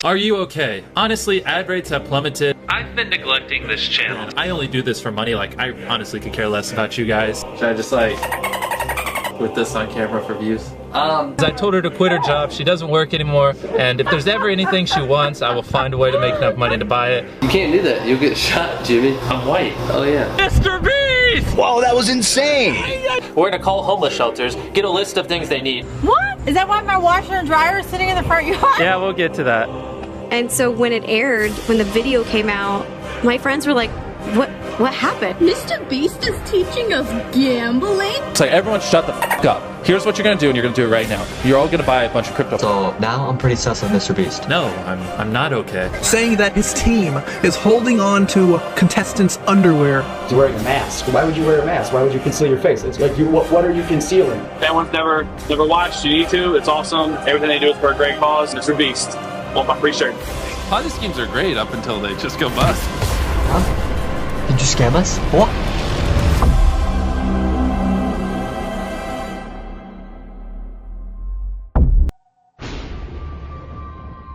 Are you okay? Honestly, ad rates have plummeted. I've been neglecting this channel. I only do this for money. Like, I honestly could care less about you guys. Should I just like put this on camera for views? I told her to quit her job. She doesn't work anymore. And if there's ever anything she wants, I will find a way to make enough money to buy it. You can't do that. You'll get shot, Jimmy. I'm white. Oh yeah. MrBeast! Whoa, that was insane! We're gonna call homeless shelters, get a list of things they need. What? Is that why my washer and dryer is sitting in the front yard? Yeah, we'll get to that. And so when it aired, when the video came out, my friends were like, what happened? MrBeast is teaching us gambling? It's like, everyone shut the f up. Here's what you're gonna do, and you're gonna do it right now. You're all gonna buy a bunch of crypto. So now I'm pretty sus of MrBeast. No, I'm not okay. Saying that his team is holding on to contestants' underwear. He's wearing a mask. Why would you wear a mask? Why would you conceal your face? It's like, what are you concealing? If anyone's never watched, you need to. It's awesome. Everything they do is for a great cause. MrBeast. Want my free shirt. Ponzi schemes are great up until they just go bust. Huh? Did you scam us? What?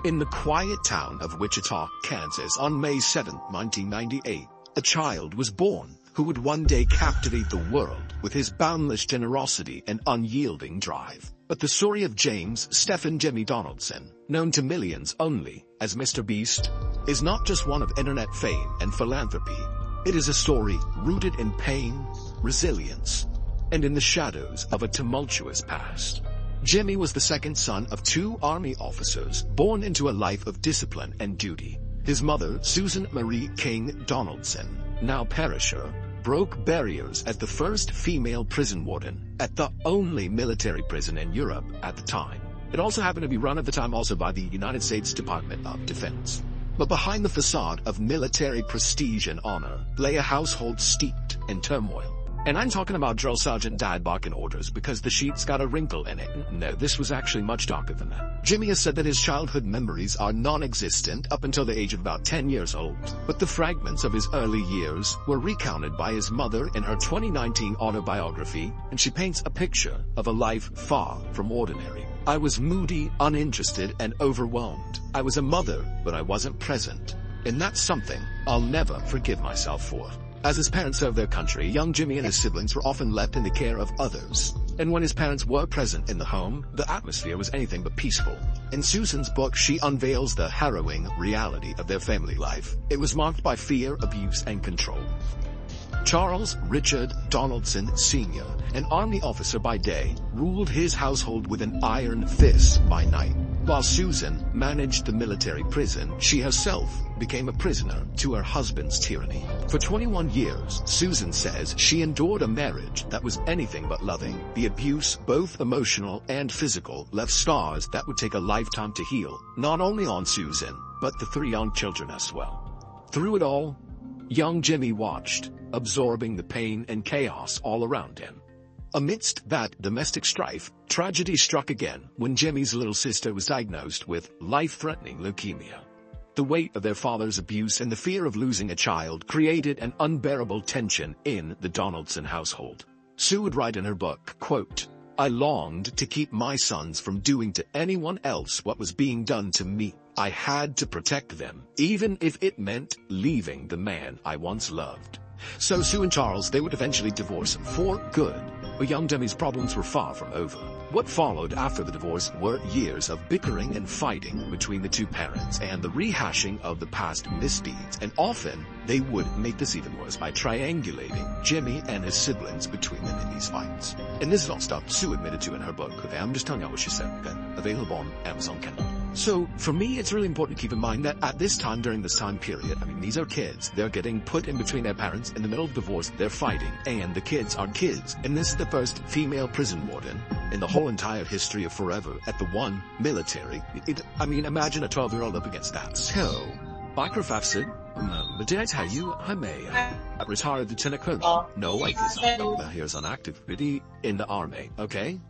In the quiet town of Wichita, Kansas, on May 7, 1998, a child was born who would one day captivate the world with his boundless generosity and unyielding drive. But the story of James Stephen Jimmy Donaldson, known to millions only as MrBeast, is not just one of internet fame and philanthropy. It is a story rooted in pain, resilience, and in the shadows of a tumultuous past. Jimmy was the second son of two Army officers born into a life of discipline and duty. His mother, Susan Marie King Donaldson, now perisher, broke barriers as the first female prison warden at the only military prison in Europe at the time. It also happened to be run at the time also by the United States Department of Defense. But behind the facade of military prestige and honor lay a household steeped in turmoil. And I'm talking about Drill Sergeant Dad barking orders because the sheets got a wrinkle in it. No, this was actually much darker than that. Jimmy has said that his childhood memories are non-existent up until the age of about 10 years old. But the fragments of his early years were recounted by his mother in her 2019 autobiography, and she paints a picture of a life far from ordinary. I was moody, uninterested, and overwhelmed. I was a mother, but I wasn't present. And that's something I'll never forgive myself for. As his parents served their country, young Jimmy and his siblings were often left in the care of others. And when his parents were present in the home, the atmosphere was anything but peaceful. In Susan's book, she unveils the harrowing reality of their family life. It was marked by fear, abuse, and control. Charles Richard Donaldson Sr., an Army officer by day, ruled his household with an iron fist by night. While Susan managed the military prison, she herself became a prisoner to her husband's tyranny. For 21 years, Susan says she endured a marriage that was anything but loving. The abuse, both emotional and physical, left scars that would take a lifetime to heal, not only on Susan, but the three young children as well. Through it all, young Jimmy watched, absorbing the pain and chaos all around him. Amidst that domestic strife, tragedy struck again when Jimmy's little sister was diagnosed with life-threatening leukemia. The weight of their father's abuse and the fear of losing a child created an unbearable tension in the Donaldson household. Sue would write in her book, quote, "I longed to keep my sons from doing to anyone else what was being done to me. I had to protect them, even if it meant leaving the man I once loved." So Sue and Charles, they would eventually divorce for good. But young Jimmy's problems were far from over. What followed after the divorce were years of bickering and fighting between the two parents and the rehashing of the past misdeeds. And often, they would make this even worse by triangulating Jimmy and his siblings between them in these fights. And this is all stuff Sue admitted to in her book. Okay, I'm just telling you what she said. Okay? Available on Amazon Kindle. So, for me, it's really important to keep in mind that at this time, during this time period, I mean, these are kids. They're getting put in between their parents in the middle of divorce. They're fighting, and the kids are kids. And this is the first female prison warden in the whole entire history of forever at the one military. I mean, imagine a 12-year-old up against that. So, Biography said, but did I tell you I'm a retired lieutenant colonel? No, I did not. Here's on active duty in the army, okay?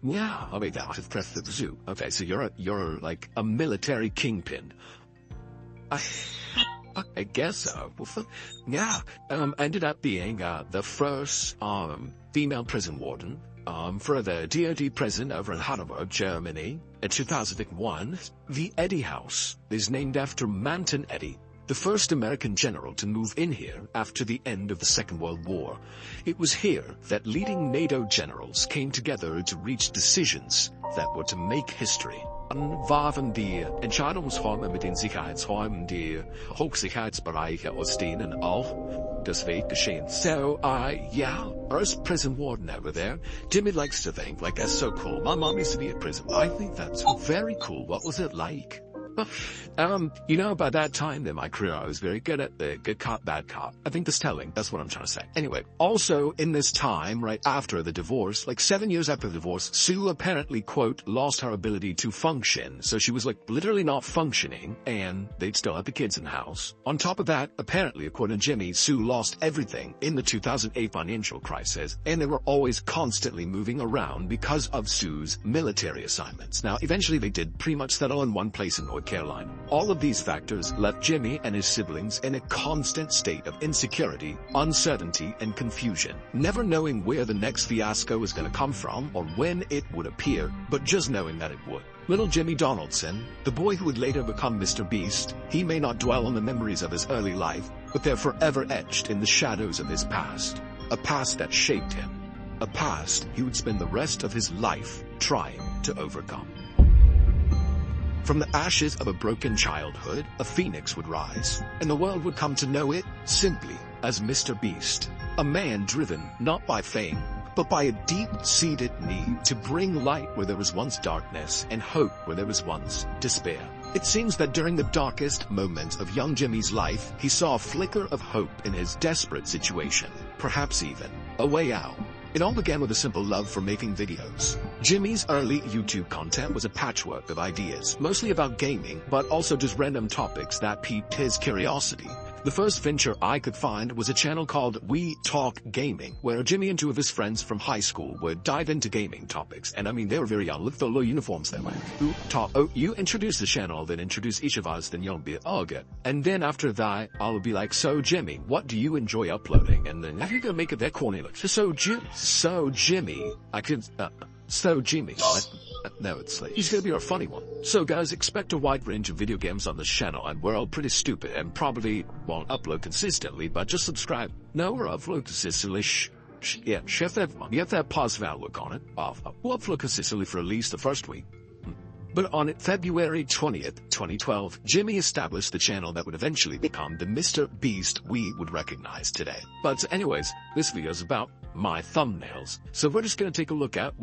Yeah, I'll make that. I've pressed the zoo. Okay, so you're like a military kingpin. I guess so. Yeah, ended up being the first female prison warden for the DoD prison over in Heidelberg, Germany. In 2001, the Eddy House is named after Manton Eddy, the first American general to move in here after the end of the Second World War. It was here that leading NATO generals came together to reach decisions that were to make history. Waren die Entscheidungsräume mit den Sicherheitsräumen die Hochsicherheitsbereiche Ostdehnen auch das Weg geschehen. So, yeah, first prison warden over there. Jimmy likes to think, like, that's so cool. My mom used to be at prison. I think that's very cool. What was it like? You know, by that time in my career, I was very good at the good cop, bad cop. I think that's telling. That's what I'm trying to say. Anyway, also in this time, right after the divorce, like 7 years after the divorce, Sue apparently, quote, lost her ability to function. So she was like literally not functioning, and they'd still have the kids in the house. On top of that, apparently, according to Jimmy, Sue lost everything in the 2008 financial crisis, and they were always constantly moving around because of Sue's military assignments. Now, eventually they did pretty much settle in one place in North Carolina. All of these factors left Jimmy and his siblings in a constant state of insecurity, uncertainty, and confusion, never knowing where the next fiasco was going to come from or when it would appear, but just knowing that it would. Little Jimmy Donaldson, the boy who would later become Mr. Beast, he may not dwell on the memories of his early life, but they're forever etched in the shadows of his past. A past that shaped him. A past he would spend the rest of his life trying to overcome. From the ashes of a broken childhood, a phoenix would rise, and the world would come to know it simply as Mr. Beast. A man driven not by fame, but by a deep-seated need to bring light where there was once darkness and hope where there was once despair. It seems that during the darkest moments of young Jimmy's life, he saw a flicker of hope in his desperate situation, perhaps even a way out. It all began with a simple love for making videos. Jimmy's early YouTube content was a patchwork of ideas, mostly about gaming, but also just random topics that piqued his curiosity. The first venture I could find was a channel called We Talk Gaming, where Jimmy and two of his friends from high school would dive into gaming topics. And I mean, they were very young. Look at the little uniforms they wear. You introduce the channel, then introduce each of us, then you'll be all good. And then after that, I'll be like, so Jimmy, what do you enjoy uploading? And then, how are you gonna make it that corny? Like, so Jimmy, I could, so Jimmy. No, it's like, he's gonna be our funny one. So guys, expect a wide range of video games on this channel, and we're all pretty stupid and probably won't upload consistently, but just subscribe. No, we're upload consistently. Yeah, you have that pause value look on it. We'll upload consistently for at least the first week. But on February 20th, 2012, Jimmy established the channel that would eventually become the Mr. Beast we would recognize today. But anyways, this video is about my thumbnails. So we're just going to take a look at,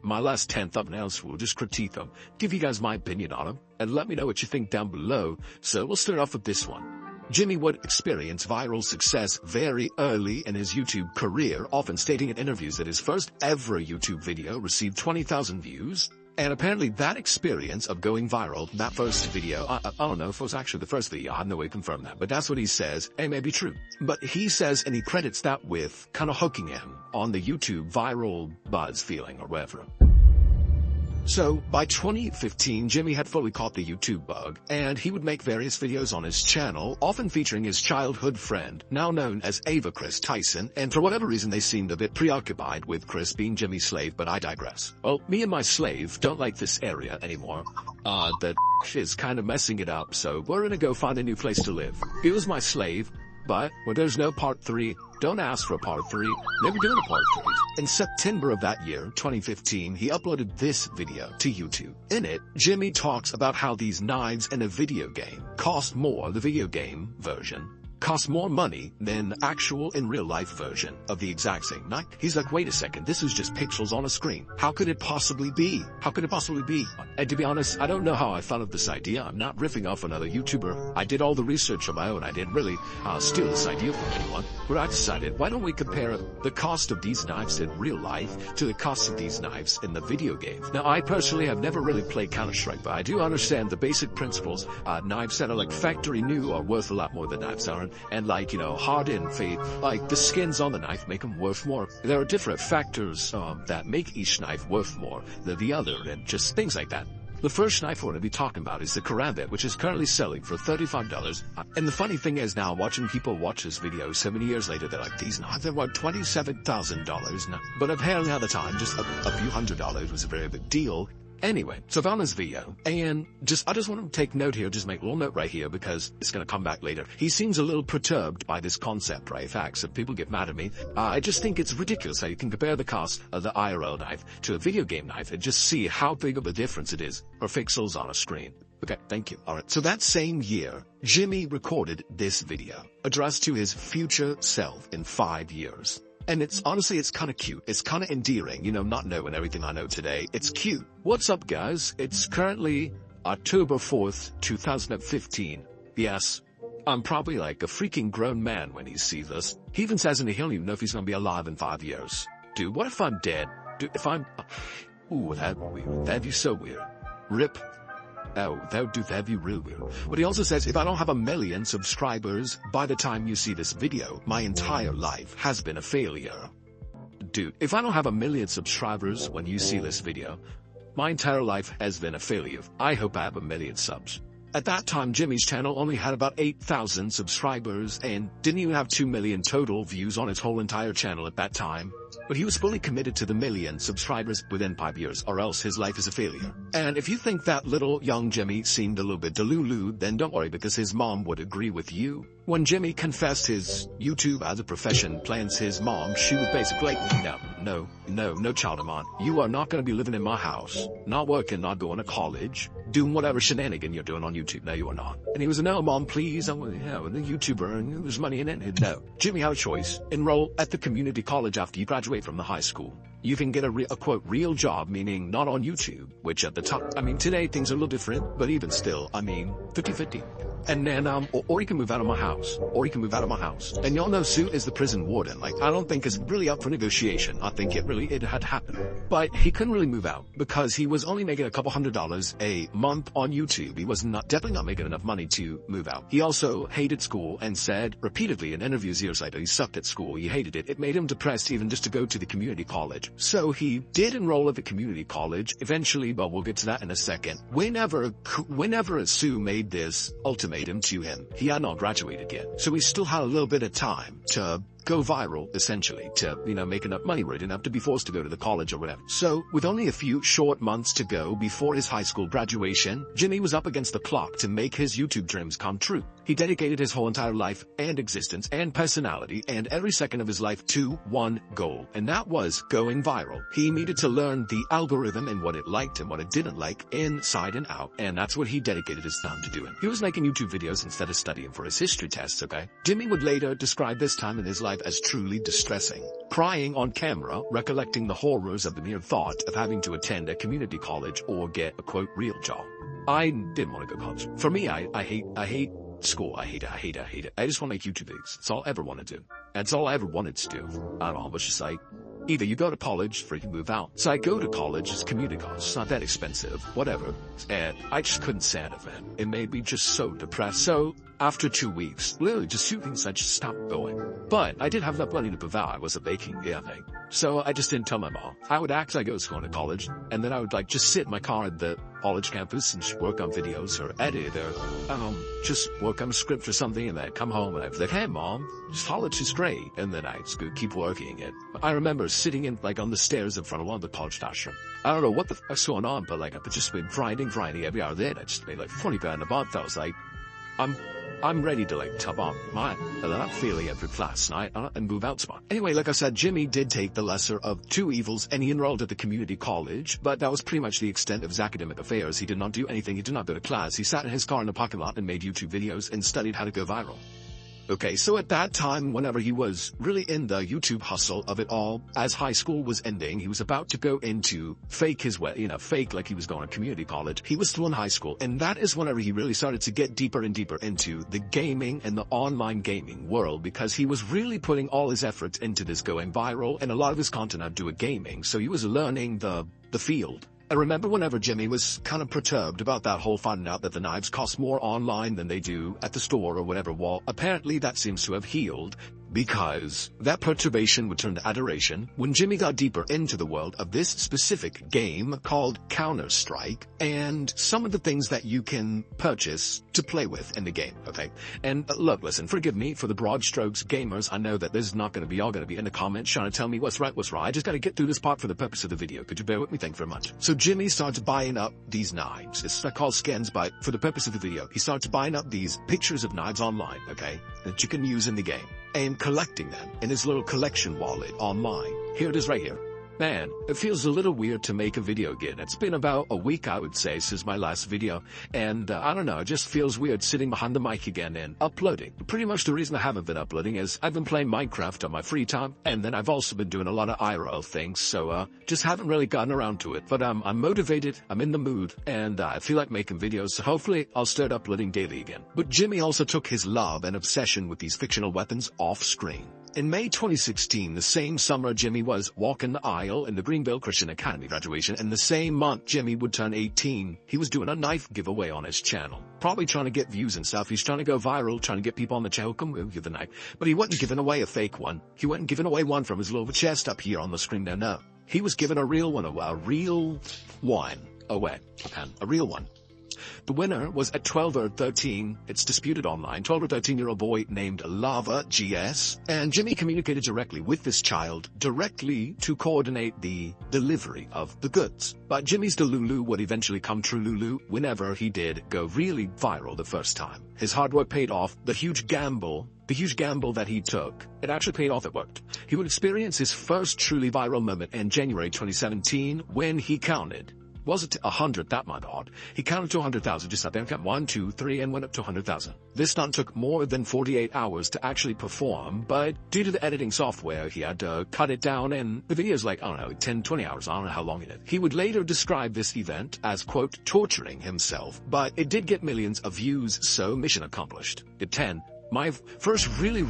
my last 10 thumbnails. We'll just critique them, give you guys my opinion on them, and let me know what you think down below. So we'll start off with this one. Jimmy would experience viral success very early in his YouTube career, often stating in interviews that his first ever YouTube video received 20,000 views. And apparently that experience of going viral, that first video, I don't know if it was actually the first video, I have no way to confirm that, but that's what he says, and it may be true. But he says, and he credits that with kind of hooking him on the YouTube viral buzz feeling or whatever. So, by 2015, Jimmy had fully caught the YouTube bug, and he would make various videos on his channel, often featuring his childhood friend, now known as Ava Chris Tyson, and for whatever reason they seemed a bit preoccupied with Chris being Jimmy's slave, but I digress. Well, me and my slave don't like this area anymore. That is kind of messing it up, so we're gonna go find a new place to live. He was my slave, but when there's no part 3, don't ask for a part 3, never doing a part 3. In September of that year, 2015, he uploaded this video to YouTube. In it, Jimmy talks about how these knives in a video game cost more, the video game version, cost more money than the actual in real life version of the exact same knife. He's like, wait a second, this is just pixels on a screen. How could it possibly be? How could it possibly be? And to be honest, I don't know how I thought of this idea. I'm not riffing off another YouTuber. I did all the research on my own. I didn't really steal this idea from anyone. But I decided, why don't we compare the cost of these knives in real life to the cost of these knives in the video game? Now, I personally have never really played Counter-Strike, but I do understand the basic principles. Knives that are like factory new are worth a lot more than knives aren't. And like, you know, hardened fade, like the skins on the knife make them worth more. There are different factors that make each knife worth more than the other, and just things like that. The first knife we're going to be talking about is the Karambit, which is currently selling for $35. And the funny thing is now, watching people watch this video 7 years later, they're like, these knives are worth $27,000 now. But apparently at the time, just a few $100s was a very big deal. Anyway, so I found this video, and I just want to take note here, just make a little note right here, because it's going to come back later. He seems a little perturbed by this concept, right? Facts, if people get mad at me, I just think it's ridiculous how you can compare the cost of the IRL knife to a video game knife and just see how big of a difference it is for pixels on a screen. Okay, thank you. Alright, so that same year, Jimmy recorded this video, addressed to his future self in 5 years. And it's honestly, it's kind of cute. It's kind of endearing, you know, not knowing everything I know today. It's cute. What's up, guys? It's currently October 4th, 2015. Yes, I'm probably like a freaking grown man when he sees this. He even says in the, he don't even know if he's gonna be alive in 5 years. Dude, what if I'm dead? Dude, if I'm, ooh, that'd be so weird. Rip. Oh, that'd be real weird. But he also says, if I don't have 1 million subscribers by the time you see this video, my entire life has been a failure. Dude, if I don't have 1 million subscribers when you see this video, my entire life has been a failure. I hope I have 1 million subs. At that time, Jimmy's channel only had about 8,000 subscribers and didn't even have 2 million total views on his whole entire channel at that time. But he was fully committed to the 1 million subscribers within 5 years, or else his life is a failure. And if you think that little young Jimmy seemed a little bit delulu, then don't worry, because his mom would agree with you. When Jimmy confessed his YouTube as a profession plans, his mom, she was basically like, no, child of mine. You are not going to be living in my house, not working, not going to college, doing whatever shenanigan you're doing on YouTube. No, you are not. And he was, no, mom, please, I'm the YouTuber, and there's money in it. No. Jimmy had a choice. Enroll at the community college after you graduate from the high school. You can get a quote, real job, meaning not on YouTube, which at the time, I mean, today things are a little different, but even still, I mean, 50-50. And then, or you can move out of my house, And y'all know Sue is the prison warden. Like, I don't think it's really up for negotiation. I think it had happened. But he couldn't really move out because he was only making a couple $100s a month on YouTube. He was definitely not making enough money to move out. He also hated school and said repeatedly in interviews years later, he sucked at school. He hated it. It made him depressed even just to go to the community college. So he did enroll at the community college eventually, but we'll get to that in a second. Whenever Sue made this ultimatum to him, he had not graduated yet. So he still had a little bit of time to go viral, essentially, to, make enough money where he didn't have to be forced to go to the college or whatever. So, with only a few short months to go before his high school graduation, Jimmy was up against the clock to make his YouTube dreams come true. He dedicated his whole entire life and existence and personality and every second of his life to one goal, and that was going viral. He needed to learn the algorithm and what it liked and what it didn't like inside and out, and that's what he dedicated his time to doing. He was making YouTube videos instead of studying for his history tests, okay? Jimmy would later describe this time in his life as truly distressing, crying on camera, recollecting the horrors of the mere thought of having to attend a community college or get a quote real job. I didn't want to go to college. For me, I hate school. I hate it. I just want to make YouTube videos. That's all I ever wanted to do. That's all I ever wanted to do. I don't know, it was just like, either you go to college or you move out. So I go to college, it's community college, it's not that expensive, whatever. And I just couldn't stand it, man. It made me just so depressed. So after 2 weeks, literally just 2 weeks, I just stopped going. But I did have enough money to move out. I wasn't making anything. So I just didn't tell my mom. I would act like I was going to college, and then I would just sit in my car at the college campus and just work on videos or edit or just work on a script or something, and then I'd come home and I'd be like, hey mom, college is great. And then I'd keep working it. I remember sitting on the stairs in front of one of the college classroom. I don't know what the fuck's going on, but I've just been grinding every hour then. I just made 40 grand a month. I was like, I'm ready to top on mine, and then I'm feeling every class night and move out smart. Anyway, like I said, Jimmy did take the lesser of two evils and he enrolled at the community college, but that was pretty much the extent of his academic affairs. He did not do anything. He did not go to class. He sat in his car in the parking lot and made YouTube videos and studied how to go viral. Okay, so at that time, whenever he was really in the YouTube hustle of it all, as high school was ending, he was about to go into fake like he was going to community college. He was still in high school, and that is whenever he really started to get deeper and deeper into the gaming and the online gaming world, because he was really putting all his efforts into this going viral, and a lot of his content had to do with gaming, so he was learning the field. I remember whenever Jimmy was kind of perturbed about that whole finding out that the knives cost more online than they do at the store or whatever. Well, apparently that seems to have healed because that perturbation would turn to adoration when Jimmy got deeper into the world of this specific game called Counter-Strike and some of the things that you can purchase to play with in the game, okay? And look, listen, forgive me for the broad strokes gamers. I know that this is not going to be all going to be in the comments trying to tell me what's right, what's wrong. I just got to get through this part for the purpose of the video. Could you bear with me? Thank you very much. So Jimmy starts buying up these knives. It's called skins, but for the purpose of the video, he starts buying up these pictures of knives online, okay, that you can use in the game, and collecting them in his little collection wallet online. Here it is right here. Man, it feels a little weird to make a video again. It's been about a week, I would say, since my last video. And I don't know, it just feels weird sitting behind the mic again and uploading. Pretty much the reason I haven't been uploading is I've been playing Minecraft on my free time. And then I've also been doing a lot of IRL things. So just haven't really gotten around to it. But I'm motivated, I'm in the mood, and I feel like making videos. So hopefully I'll start uploading daily again. But Jimmy also took his love and obsession with these fictional weapons off screen. In May 2016, the same summer Jimmy was walking the aisle in the Greenville Christian Academy graduation, and the same month Jimmy would turn 18, he was doing a knife giveaway on his channel. Probably trying to get views and stuff. He's trying to go viral, trying to get people on the channel, come with the knife. But he wasn't giving away a fake one. He wasn't giving away one from his little chest up here on the screen there, no. He was giving a real one away, a real one. The winner was a 12 or 13, it's disputed online, 12 or 13-year-old boy named Lava GS, and Jimmy communicated directly with this child, directly to coordinate the delivery of the goods. But Jimmy's Delulu would eventually come true Lulu whenever he did go really viral the first time. His hard work paid off, the huge gamble that he took, it actually paid off, it worked. He would experience his first truly viral moment in January 2017 when he counted. Was it 100 that month odd? He counted to 100,000, just sat there and counted 1, 2, 3, and went up to 100,000. This stunt took more than 48 hours to actually perform, but due to the editing software, he had to cut it down, and the video's like, I don't know, 10, 20 hours, I don't know how long it is. He would later describe this event as, quote, torturing himself, but it did get millions of views, so mission accomplished. At 10, my first really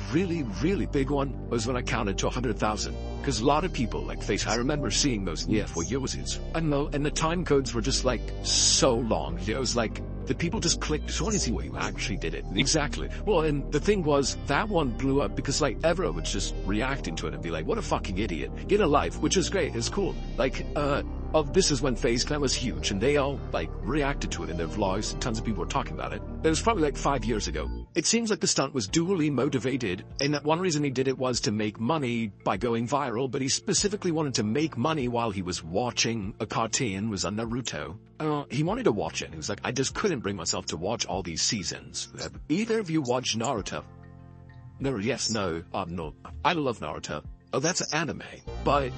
big one was when I counted to 100,000. Because a lot of people, like I remember seeing those, what year was it? I don't know, and the time codes were just like so long. It was like, the people just clicked, so I want to see what you actually did it. Exactly. Well, and the thing was, that one blew up because like everyone was just reacting to it and be like, what a fucking idiot. Get a life, which is great, it's cool. Like, this is when FaZe Clan was huge, and they all, like, reacted to it in their vlogs, and tons of people were talking about it. That was probably like 5 years ago. It seems like the stunt was dually motivated, and that one reason he did it was to make money by going viral, but he specifically wanted to make money while he was watching a cartoon, was on Naruto. He wanted to watch it, and he was like, I just couldn't bring myself to watch all these seasons. Have either of you watched Naruto? No, yes, no, no. I love Naruto. Oh, that's an anime. But,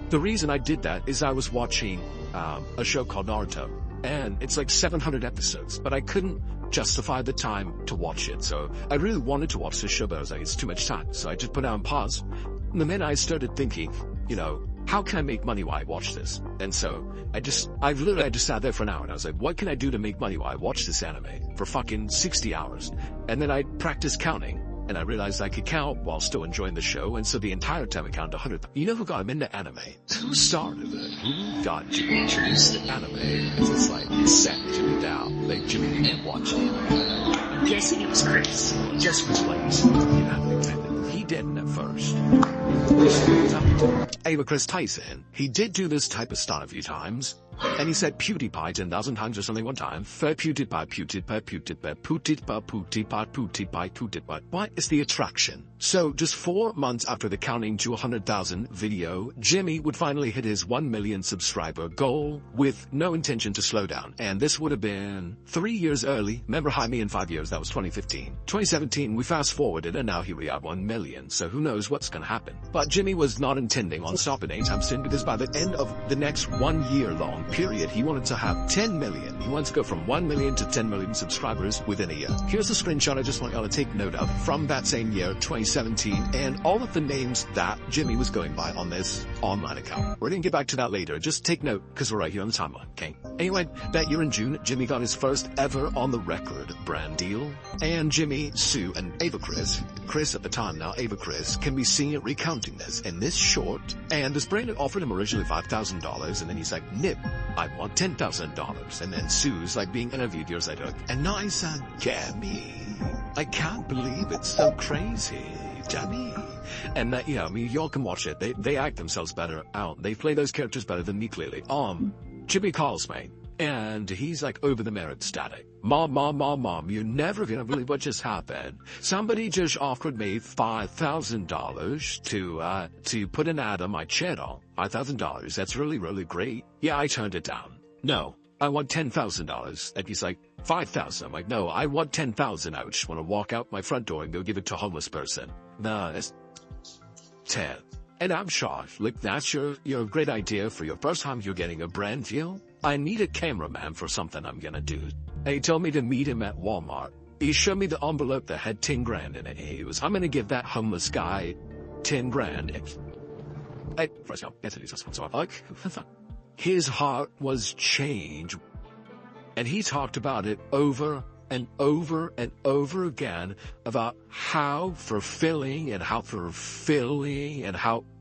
the reason I did that is I was watching a show called Naruto, and it's like 700 episodes, but I couldn't justify the time to watch it. So I really wanted to watch this show, but I was like, it's too much time. So I just put it on pause. And the minute I started thinking, you know, how can I make money while I watch this? And so I just sat there for an hour, and I was like, what can I do to make money while I watch this anime for fucking 60 hours? And then I practiced counting. And I realized I could count while still enjoying the show, and so the entire time I counted 100. You know who got him into anime? Who started it? Who got to introduce the anime? It's like, sat Jimmy down, like Jimmy can't watch it. I'm guessing it was Chris. Just was like, he didn't at first. Ava Chris Tyson, he did do this type of stunt a few times. And he said PewDiePie 10,000 times or something one time. PewDiePie. What is the attraction? So, just 4 months after the counting to 100,000 video, Jimmy would finally hit his 1 million subscriber goal with no intention to slow down. And this would have been 3 years early. Remember Jaime in 5 years, that was 2015. 2017, we fast forwarded and now here we are 1 million. So who knows what's gonna happen. But Jimmy was not intending on stopping anytime soon, because by the end of the next 1 year long period, he wanted to have 10 million. He wanted to go from 1 million to 10 million subscribers within a year. Here's a screenshot I just want y'all to take note of from that same year, 2017, and all of the names that Jimmy was going by on this online account. We're gonna get back to that later. Just take note, because we're right here on the timeline, okay? Anyway, that year in June, Jimmy got his first ever on the record brand deal, and Jimmy, Sue, and Ava Chris at the time now, Ava Chris, can be seen recounting this in this short, and this brand offered him originally $5,000, and then he's like, Nip, I want $10,000. And then Sue's like being interviewed years later, and now I said, Gabby, I can't believe it's so crazy. dummy. And that, yeah, I mean, y'all can watch it. They act themselves better out. They play those characters better than me, clearly. Jimmy calls me, and he's like over the merit static. Mom, you're never gonna believe what just happened. Somebody just offered me $5,000 to put an ad on my channel. $5,000, that's really, really great. Yeah, I turned it down. No, I want $10,000. And he's like, 5,000. I'm like, no, I want 10,000. I just want to walk out my front door and go give it to a homeless person. Nah, that's 10. And I'm shocked. Like, that's your great idea for your first time you're getting a brand deal? I need a cameraman for something I'm gonna do. And he told me to meet him at Walmart. He showed me the envelope that had 10 grand in it. He was, I'm gonna give that homeless guy 10 grand. His heart was changed. And he talked about it over and over and over again about how fulfilling and how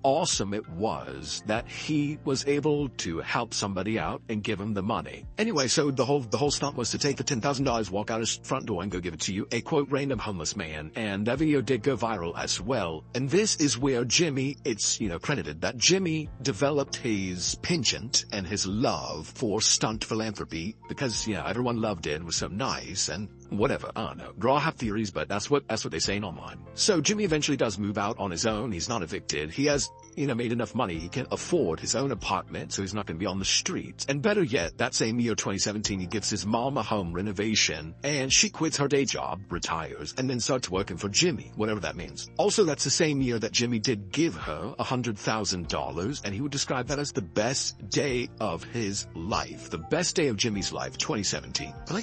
awesome it was that he was able to help somebody out and give him the money. Anyway, so the whole stunt was to take the $10,000, walk out his front door and go give it to a quote random homeless man. And that video did go viral as well. And this is where Jimmy, it's, credited that Jimmy developed his penchant and his love for stunt philanthropy because, everyone loved it. It was so nice and whatever. I don't know. Draw have theories, but that's what they say in online. So Jimmy eventually does move out on his own. He's not evicted. He has, made enough money. He can afford his own apartment, so he's not going to be on the streets. And better yet, that same year, 2017, he gives his mom a home renovation, and she quits her day job, retires, and then starts working for Jimmy, whatever that means. Also, that's the same year that Jimmy did give her $100,000, and he would describe that as the best day of his life. The best day of Jimmy's life, 2017. Really?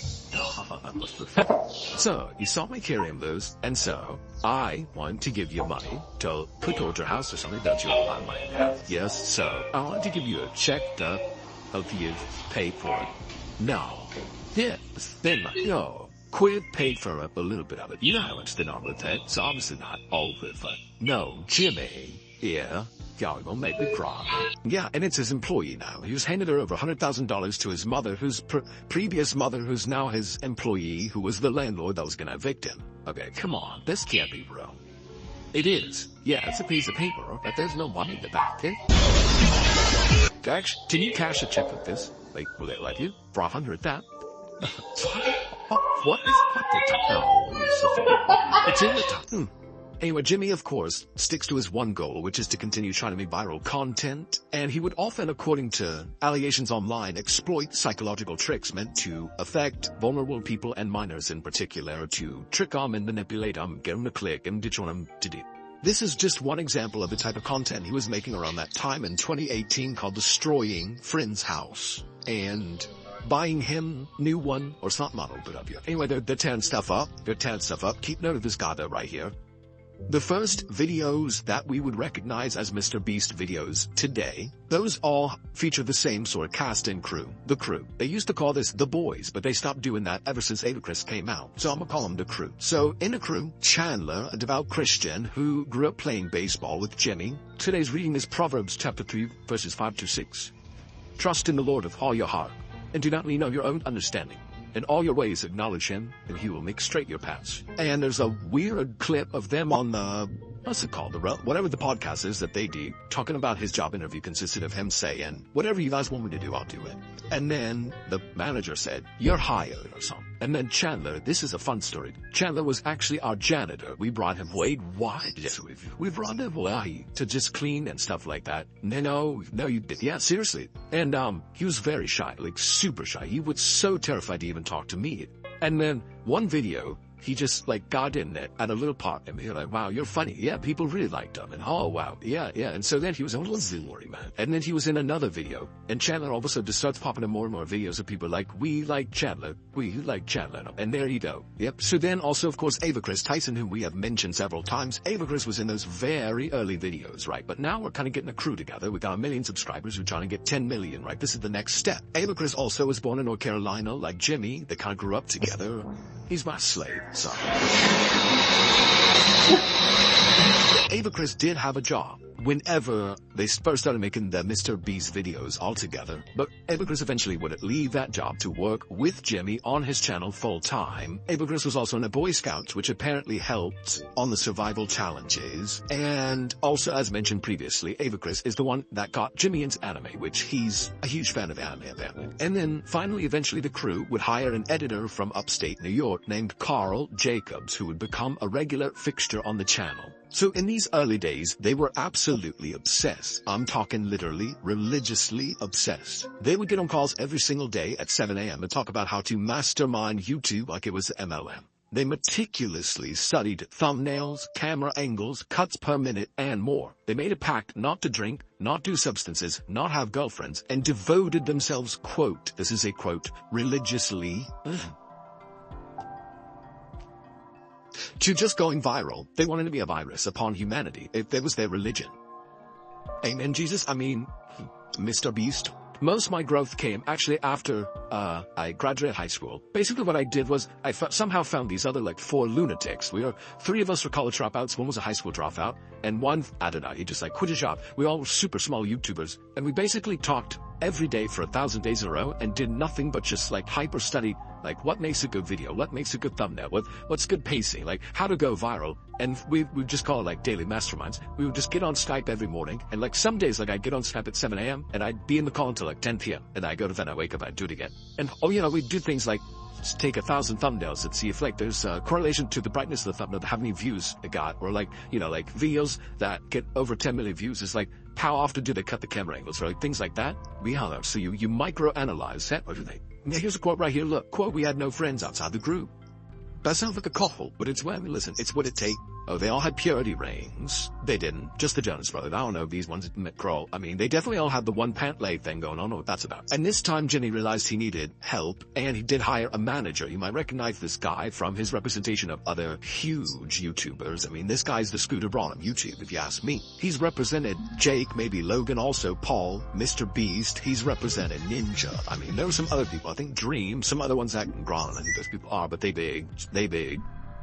So, you saw me carrying those, and so, I want to give you money to put towards your house or something that you might have. Yes, so, I want to give you a check to help you pay for it. No. Yes, then, Quid paid for a little bit of it. You know how much they're on with that, so obviously not all of it. No, Jimmy, y'all gonna make me cry. Yeah, and it's his employee now. He was handed over $100,000 to his mother, whose previous mother, who's now his employee, who was the landlord that was gonna evict him. Okay, come on, this can't be real. It is. Yeah, it's a piece of paper, but there's no money in the back. Dax, can you cash a check with this? Like, will they let you? For 100 that? What is it's in the top. Anyway, Jimmy, of course, sticks to his one goal, which is to continue trying to make viral content, and he would often, according to allegations online, exploit psychological tricks meant to affect vulnerable people and minors in particular, to trick them and manipulate them, get them to click, and ditch on them to do. This is just one example of the type of content he was making around that time in 2018 called Destroying Friend's House, and buying him new one, or it's not modeled, but of you. Anyway, they're tearing stuff up. Keep note of this guy though right here. The first videos that we would recognize as MrBeast videos today, those all feature the same sort of cast and crew. The crew. They used to call this the boys, but they stopped doing that ever since Chris came out. So I'm gonna call them the crew. So in the crew, Chandler, a devout Christian who grew up playing baseball with Jimmy. Today's reading is Proverbs chapter 3, verses 5-6. Trust in the Lord with all your heart, and do not lean on your own understanding. In all your ways acknowledge him, and he will make straight your paths. And there's a weird clip of them on the, what's it called? Whatever the podcast is that they do, talking about his job interview consisted of him saying, whatever you guys want me to do, I'll do it. And then the manager said, you're hired or something. And then Chandler, this is a fun story. Chandler was actually our janitor. We brought him, wait, what? Yes, we brought him away to just clean and stuff like that. No, you did. Yeah, seriously. And, he was very shy, like super shy. He was so terrified to even talk to me. And then one video, he just like got in it at a little part and he was like, wow, you're funny. Yeah, people really liked him. And oh, wow. Yeah. And so then he was a little Zilori, man. And then he was in another video and Chandler all of a sudden just starts popping in more and more videos of people like, we like Chandler. And there you go. Yep. So then also, of course, Chris Tyson, whom we have mentioned several times. Chris was in those very early videos, right? But now we're kind of getting a crew together. We got 1 million subscribers. We're trying to get 10 million, right? This is the next step. Chris also was born in North Carolina, like Jimmy. They kind of grew up together. He's my slave. Sorry. Chris did have a job whenever they first started making the MrBeast videos all together, but Avachris eventually would leave that job to work with Jimmy on his channel full time. Avachris was also in a Boy Scouts, which apparently helped on the survival challenges, and also, as mentioned previously, Avachris is the one that got Jimmy into anime, which he's a huge fan of anime apparently. And then finally, eventually the crew would hire an editor from upstate New York named Carl Jacobs, who would become a regular fixture on the channel. So in these early days, they were absolutely obsessed. I'm talking literally, religiously obsessed. They would get on calls every single day at 7 a.m. and talk about how to mastermind YouTube like it was the MLM. They meticulously studied thumbnails, camera angles, cuts per minute, and more. They made a pact not to drink, not do substances, not have girlfriends, and devoted themselves, quote, this is a quote, religiously, to just going viral. They wanted to be a virus upon humanity. If that was their religion. Amen, Jesus. I mean, MrBeast. Most of my growth came actually after I graduated high school. Basically what I did was I somehow found these other like 4 lunatics. Three of us were college dropouts, one was a high school dropout, and one, I don't know, he just like quit his job. We all were super small YouTubers, and we basically talked every day for 1,000 days in a row and did nothing but just like hyper study like what makes a good video, what makes a good thumbnail, what's good pacing, like how to go viral. And we just call it like daily masterminds. We would just get on Skype every morning, and like some days like I'd get on Skype at 7 a.m. and I'd be in the call until like 10 p.m. and I'd go to bed, I'd wake up, I'd do it again. And we'd do things like just take 1,000 thumbnails and see if like there's a correlation to the brightness of the thumbnail, how many views it got, or like, like videos that get over 10 million views is like, how often do they cut the camera angles, or like things like that. So you micro-analyze everything. Now here's a quote right here, look, quote, "We had no friends outside the group." That sounds like a cough, but it's where we listen. It's what it takes. Oh, they all had purity rings. They didn't. Just the Jonas Brothers. I don't know if these ones crawl. I mean, they definitely all had the one pant leg thing going on. I don't know what that's about. And this time, Jimmy realized he needed help, and he did hire a manager. You might recognize this guy from his representation of other huge YouTubers. I mean, this guy's the Scooter Braun of YouTube, if you ask me. He's represented Jake, maybe Logan, also Paul, MrBeast. He's represented Ninja. I mean, there were some other people. I think Dream, some other ones that Braun. I think those people are, but they big.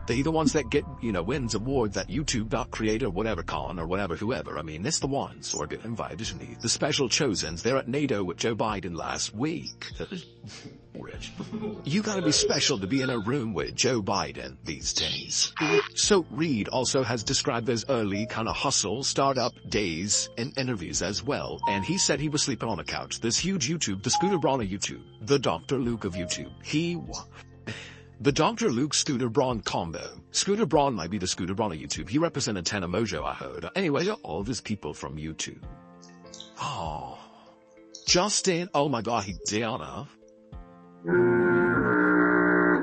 They the ones that get, wins awards at YouTube.creator, whatever con or whatever, whoever. I mean, it's the ones or get invited to meet the special chosens. They're at NATO with Joe Biden last week. Rich. You gotta be special to be in a room with Joe Biden these days. So Reed also has described those early kind of hustle, startup days and interviews as well. And he said he was sleeping on a couch. This huge YouTube, the Scooter Braun of YouTube, the Dr. Luke of YouTube. The Dr. Luke Scooter Braun combo. Scooter Braun might be the Scooter Braun of YouTube. He represented Tana Mojo, I heard. Anyway, all of his people from YouTube. Oh. Justin, oh my god, he Diana.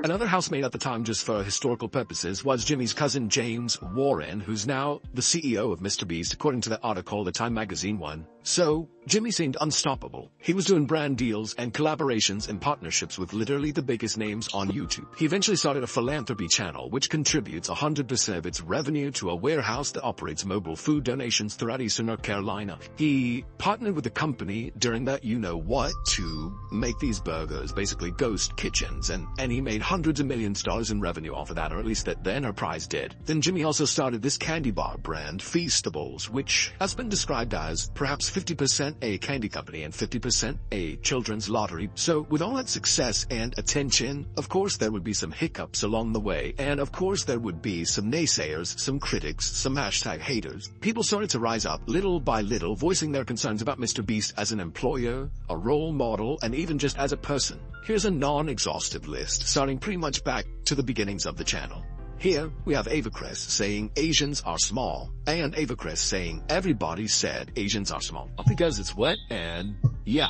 Another housemate at the time, just for historical purposes, was Jimmy's cousin James Warren, who's now the CEO of MrBeast, according to the article the Time magazine won. So, Jimmy seemed unstoppable. He was doing brand deals and collaborations and partnerships with literally the biggest names on YouTube. He eventually started a Philanthropy channel, which contributes 100% of its revenue to a warehouse that operates mobile food donations throughout Eastern North Carolina. He partnered with the company during that you-know-what to make these burgers, basically ghost kitchens, and he made hundreds of millions of dollars in revenue off of that, or at least that the enterprise did. Then Jimmy also started this candy bar brand, Feastables, which has been described as perhaps 50% a candy company and 50% a children's lottery. So with all that success and attention, of course there would be some hiccups along the way, and of course there would be some naysayers, some critics, some hashtag haters. People started to rise up little by little, voicing their concerns about MrBeast as an employer, a role model, and even just as a person. Here's a non-exhaustive list, starting pretty much back to the beginnings of the channel. Here, we have Avachris saying Asians are small, and Avachris saying everybody said Asians are small. Because it's wet, and yeah.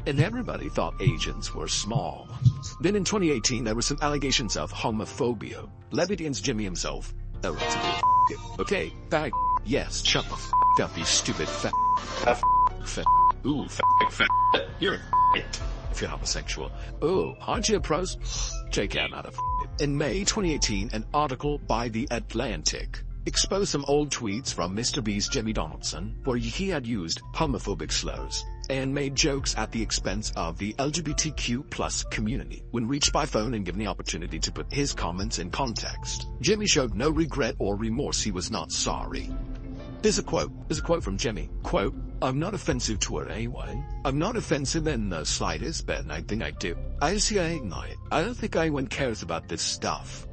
And everybody thought Asians were small. Then in 2018, there were some allegations of homophobia, levied against Jimmy himself. Oh, that's a bit okay, fag. Yes, shut the up, you stupid fat. Ooh, fat. You're a if you're homosexual. Oh, aren't you a pros? JK, I'm not a In May 2018, an article by The Atlantic exposed some old tweets from MrBeast Jimmy Donaldson, where he had used homophobic slurs and made jokes at the expense of the LGBTQ+ community. When reached by phone and given the opportunity to put his comments in context, Jimmy showed no regret or remorse. He was not sorry. There's a quote from Jimmy. Quote, I'm not offensive toward anyone. I'm not offensive in the slightest, but I think I do. I don't think anyone cares about this stuff.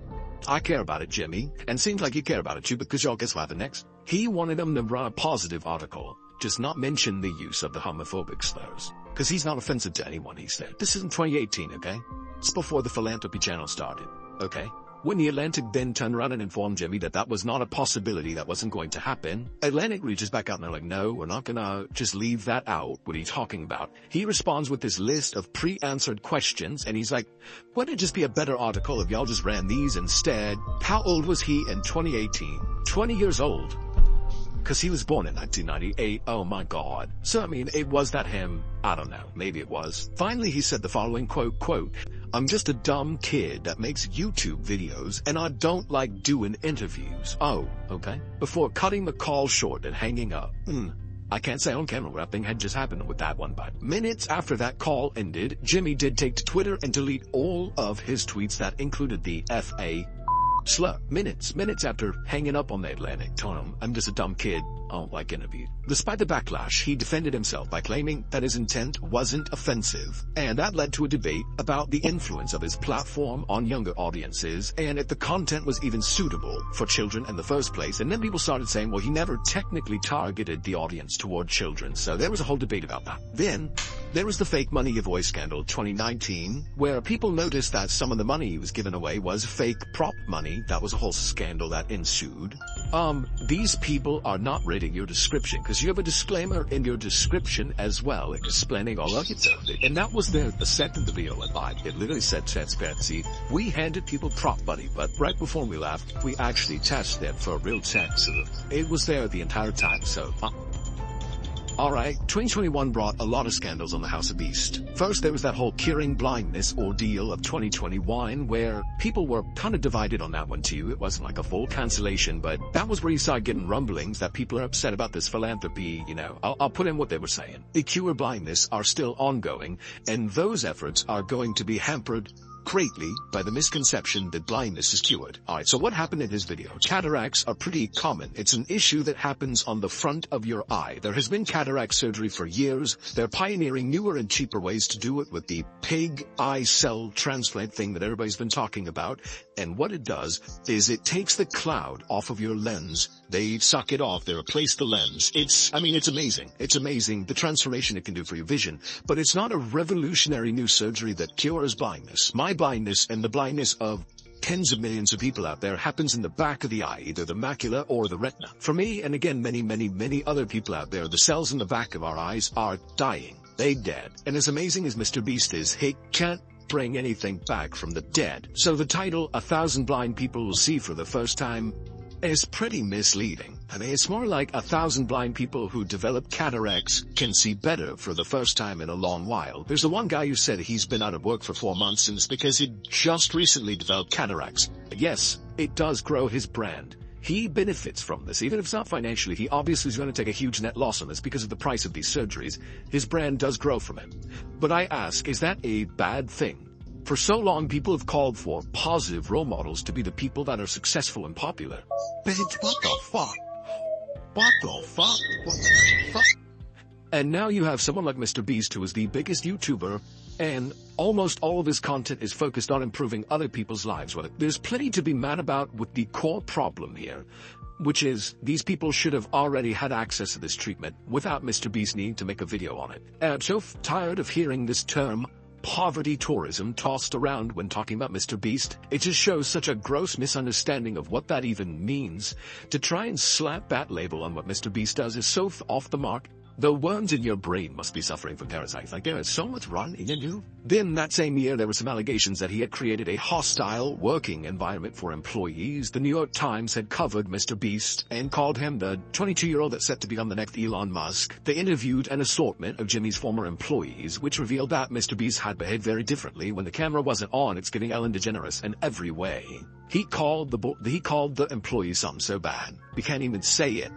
I care about it, Jimmy, and seems like you care about it too, because y'all guess what happened next? He wanted him to run a positive article, just not mention the use of the homophobic slurs. Because he's not offensive to anyone, he said. This is in 2018, okay? It's before the Philanthropy channel started, okay? When the Atlantic then turned around and informed Jimmy that that was not a possibility, that wasn't going to happen, Atlantic reaches back out and they're like, no, we're not gonna just leave that out. What are you talking about? He responds with this list of pre-answered questions, and he's like, wouldn't it just be a better article if y'all just ran these instead? How old was he in 2018? 20 years old. Because he was born in 1998. Oh my god. So I mean, it was that him? I don't know. Maybe it was. Finally, he said the following quote, I'm just a dumb kid that makes YouTube videos and I don't like doing interviews. Oh, okay. Before cutting the call short and hanging up. I can't say on camera what I think had just happened with that one, but minutes after that call ended, Jimmy did take to Twitter and delete all of his tweets that included the F.A. slur. Minutes after hanging up on the Atlantic, told him, I'm just a dumb kid, I don't like interviews. Despite the backlash, he defended himself by claiming that his intent wasn't offensive, and that led to a debate about the influence of his platform on younger audiences, and if the content was even suitable for children in the first place. And then people started saying, well, he never technically targeted the audience toward children, so there was a whole debate about that. Then, there was the fake money giveaway scandal 2019, where people noticed that some of the money he was giving away was fake prop money. That was a whole scandal that ensued. These people are not reading your description, because you have a disclaimer in your description as well, explaining all of it. And that was there, the second the video went live. It literally said transparency. We handed people prop money, but right before we left, we actually tested it for real text. So it was there the entire time, so... Alright, 2021 brought a lot of scandals on the House of Beast. First, there was that whole curing blindness ordeal of 2021, where people were kind of divided on that one too. It wasn't like a full cancellation, but that was where you started getting rumblings that people are upset about this philanthropy, you know. I'll put in what they were saying. The cure blindness are still ongoing, and those efforts are going to be hampered greatly by the misconception that blindness is cured. Alright, so what happened in his video? Cataracts are pretty common. It's an issue that happens on the front of your eye. There has been cataract surgery for years. They're pioneering newer and cheaper ways to do it with the pig eye cell transplant thing that everybody's been talking about. And what it does is it takes the cloud off of your lens. They suck it off. They replace the lens. It's amazing. It's amazing the transformation it can do for your vision. But it's not a revolutionary new surgery that cures blindness. My blindness and the blindness of tens of millions of people out there happens in the back of the eye, either the macula or the retina. For me, and again, many other people out there, the cells in the back of our eyes are dying. They dead. And as amazing as MrBeast is, he can't bring anything back from the dead. So the title, 1,000 Blind People Will See for the First Time, is pretty misleading. I mean, it's more like 1,000 blind people who develop cataracts can see better for the first time in a long while. There's the one guy who said he's been out of work for 4 months and it's because he just recently developed cataracts. Yes, it does grow his brand. He benefits from this, even if it's not financially. He obviously is going to take a huge net loss on this because of the price of these surgeries. His brand does grow from it. But I ask, is that a bad thing? For so long, people have called for positive role models to be the people that are successful and popular. Bitch, what the fuck? What the fuck? What the fuck? And now you have someone like MrBeast, who is the biggest YouTuber, and almost all of his content is focused on improving other people's lives. Well, there's plenty to be mad about with the core problem here, which is these people should have already had access to this treatment without MrBeast needing to make a video on it. And I'm so tired of hearing this term poverty tourism tossed around when talking about MrBeast. It just shows such a gross misunderstanding of what that even means. To try and slap that label on what MrBeast does is so off the mark. The worms in your brain must be suffering from parasites. Like, there is so much run in you. Then that same year, there were some allegations that he had created a hostile working environment for employees. The New York Times had covered MrBeast and called him the 22-year-old that's set to become the next Elon Musk. They interviewed an assortment of Jimmy's former employees, which revealed that MrBeast had behaved very differently. When the camera wasn't on, it's giving Ellen DeGeneres in every way. He called the employees something so bad, we can't even say it,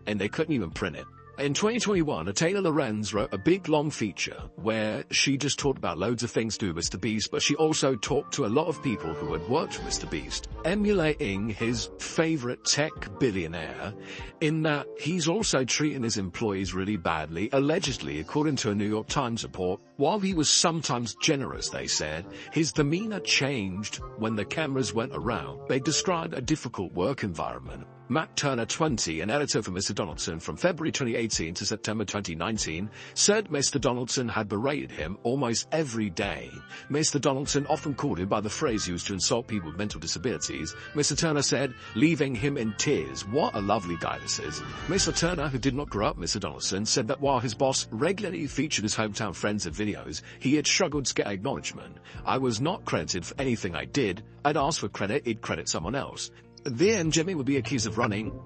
and they couldn't even print it. In 2021, Taylor Lorenz wrote a big long feature where she just talked about loads of things to do with MrBeast, but she also talked to a lot of people who had worked with MrBeast, emulating his favorite tech billionaire in that he's also treating his employees really badly. Allegedly, according to a New York Times report, while he was sometimes generous, they said, his demeanor changed when the cameras went around. They described a difficult work environment. Matt Turner, 20, an editor for Mr. Donaldson from February 2018 to September 2019, said Mr. Donaldson had berated him almost every day. Mr. Donaldson often called him by the phrase used to insult people with mental disabilities. Mr. Turner said, leaving him in tears. What a lovely guy this is. Mr. Turner, who did not grow up Mr. Donaldson, said that while his boss regularly featured his hometown friends in videos, he had struggled to get acknowledgement. I was not credited for anything I did. I'd ask for credit, he'd credit someone else. Then Jimmy would be accused of running,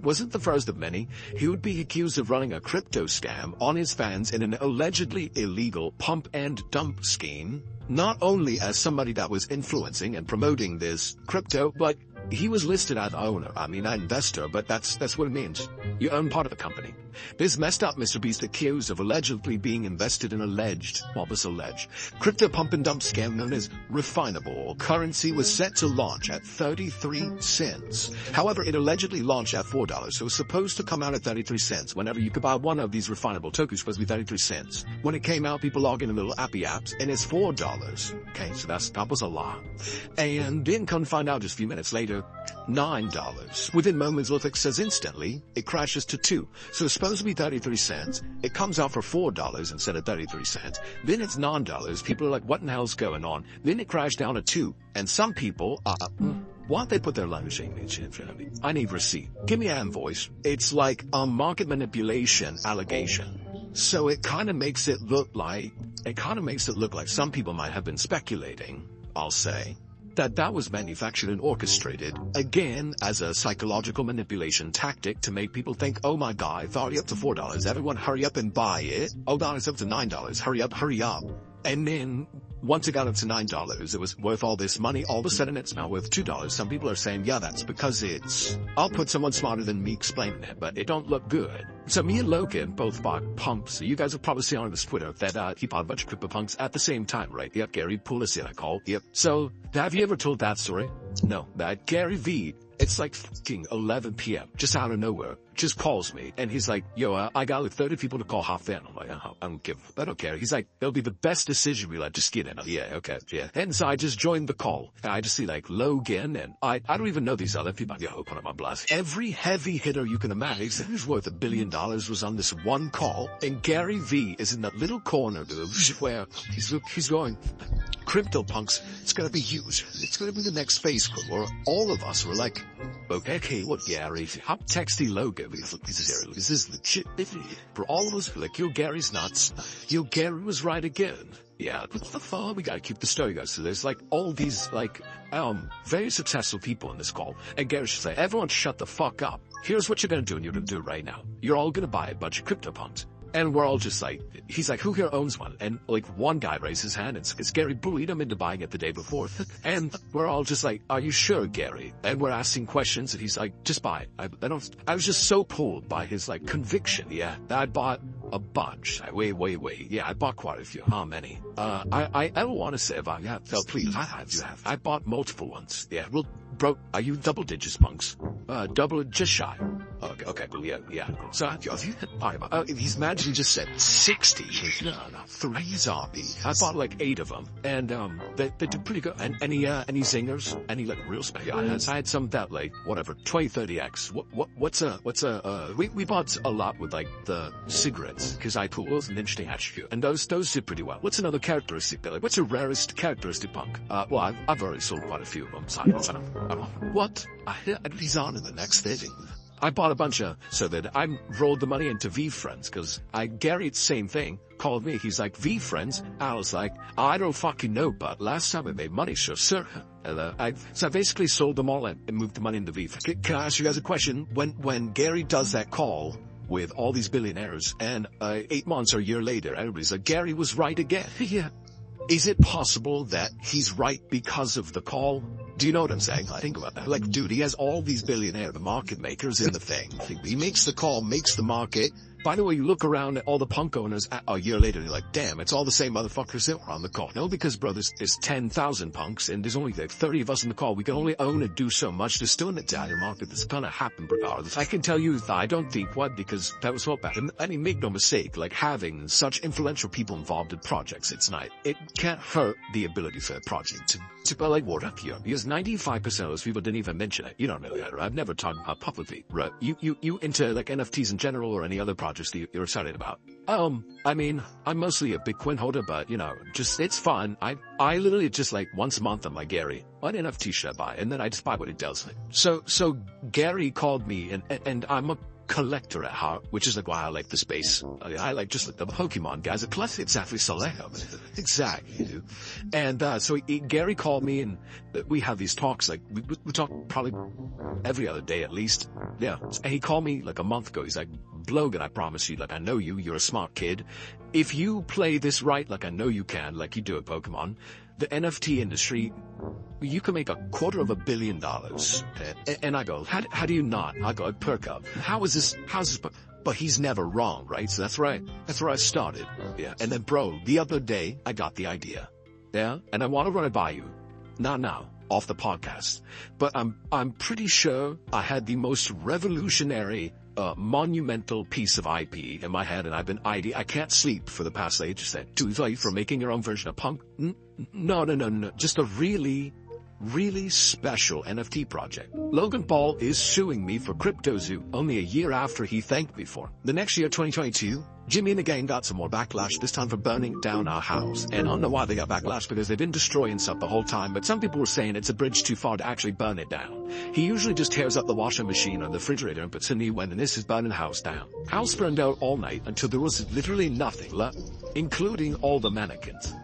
wasn't the first of many, he would be accused of running a crypto scam on his fans in an allegedly illegal pump and dump scheme, not only as somebody that was influencing and promoting this crypto, but he was listed as owner, an investor, but that's what it means. You own part of the company. This messed up MrBeast accused of allegedly being invested in what was alleged? Crypto pump and dump scam known as Refinable currency was set to launch at 33 cents. However, it allegedly launched at $4, so it was supposed to come out at 33 cents. Whenever you could buy one of these Refinable tokens, supposed to be 33 cents. When it came out, people log in a little appy apps, and it's $4. Okay, so that was a lie. And then come find out just a few minutes later, $9. Within moments, Lithic says instantly, it crashes to 2. So it's supposed to be 33 cents. It comes out for $4 instead of 33 cents. Then it's $9. People are like, what in the hell's going on? Then it crashed down to 2. And some people, why they put their language in front of me? I need receipt. Give me an invoice. It's like a market manipulation allegation. So it kind of makes it look like some people might have been speculating, I'll say, that was manufactured and orchestrated, again, as a psychological manipulation tactic to make people think, oh my god, it's already up to $4, everyone hurry up and buy it. Oh god, it's up to $9, hurry up. And then, once it got up to $9, it was worth all this money. All of a sudden, it's now worth $2. Some people are saying, yeah, that's because I'll put someone smarter than me explaining it, but it don't look good. So me and Logan both bought pumps. You guys have probably seen on his Twitter that he bought a bunch of CryptoPunks at the same time, right? Yep, Gary Pulis, I call. Yep. So, have you ever told that story? No. That Gary V, it's like fucking 11 p.m., just out of nowhere, just calls me, and he's like, yo, I got like 30 people to call half in. I'm like, I don't care. He's like, it'll be the best decision we let just get in. Yeah, okay, yeah. And so I just joined the call, and I just see like Logan, and I don't even know these other people. Yo, open up my blast. Every heavy hitter you can imagine, who's worth $1 billion was on this one call, and Gary V is in that little corner, dude, where he's going, CryptoPunks, it's gonna be huge. It's gonna be the next Facebook, where all of us were like, okay, what Gary? I'm texting Logan because look, this is legit. For all of us, like, yo, Gary's nuts. Yo, Gary was right again. Yeah, what the fuck? We gotta keep the story going. So there's like all these very successful people in this call, and Gary should say, everyone shut the fuck up. Here's what you're gonna do, and you're gonna do it right now. You're all gonna buy a bunch of CryptoPunks. And we're all just like, he's like, who here owns one? And like one guy raised his hand, and Gary bullied him into buying it the day before. And we're all just like, are you sure, Gary? And we're asking questions, and he's like, just buy it. I was just so pulled by his like conviction. Yeah, I bought a bunch. Wait. Yeah, I bought quite a few. How many? I don't want to say if I have. No, please, I bought multiple ones. Yeah, well, bro, are you double digits, punks? Just shy. Okay, well, yeah. So, he's mad he just said 60. No, 3 zombies. I bought like 8 of them, and they did pretty good. And any zingers? Any like real special? I had some that like whatever 20-30x. We bought a lot with like the cigarettes because I thought it was an interesting attribute, and those did pretty well. What's another characteristic? Like, what's your rarest characteristic punk? Well, I've already sold quite a few of them. So what? He's on in the next thing. I bought a bunch so that I rolled the money into V-Friends, because Gary, same thing, called me. He's like, V-Friends? I was like, I don't fucking know, but last time I made money, sure, sir. So I basically sold them all and moved the money into V-Friends. Can I ask you guys a question? When Gary does that call with all these billionaires, and 8 months or a year later, everybody's like, Gary was right again. Yeah. Is it possible that he's right because of the call? Do you know what I'm saying? I think about that. Like, dude, he has all these billionaire, the market makers in the thing. He makes the call, makes the market, By the way, you look around at all the punk owners a year later, and you're like, damn, it's all the same motherfuckers that were on the call. No, because, bro, there's 10,000 punks, and there's only like 30 of us in the call. We can only own and do so much. There's still an Italian market that's gonna happen regardless. I can tell you that I don't think what, because that was what back. I mean, make no mistake, like having such influential people involved in projects, it can't hurt the ability for a project to go like water up here, because 95% of those people didn't even mention it. You don't know that, right? I've never talked about publicly, right? You into like NFTs in general or any other projects that you're excited about? I mean, I'm mostly a Bitcoin holder, but you know, just, it's fun. I literally just like once a month I'm like, Gary, what NFT should I buy? And then I just buy what it does. So Gary called me and I'm a collector at heart, which is like why I like the space. I like just like the Pokemon guys. A collector exactly Soleil. Exactly, dude. And so Gary called me and we have these talks, like we talk probably every other day at least. Yeah. And he called me like a month ago. He's like, Logan, I promise you, like I know you're a smart kid. If you play this right, like I know you can, like you do at Pokemon, the NFT industry, you can make $250 million. And I go, how do you not? I go, perk up. How's this, but he's never wrong, right? So that's right. That's where I started. Yeah. And then bro, the other day I got the idea. Yeah. And I want to run it by you. Not now, off the podcast. But I'm pretty sure I had the most revolutionary monumental piece of IP in my head, and I've been I can't sleep for the past, like, just said, too late for making your own version of punk. No. Just a really special NFT project. Logan Paul is suing me for CryptoZoo only a year after he thanked me for. The next year, 2022, Jimmy and the gang got some more backlash, this time for burning down our house. And I don't know why they got backlash, because they've been destroying stuff the whole time, but some people were saying it's a bridge too far to actually burn it down. He usually just tears up the washing machine or the refrigerator and puts a new one, and this is burning the house down. House burned out all night until there was literally nothing left, including all the mannequins.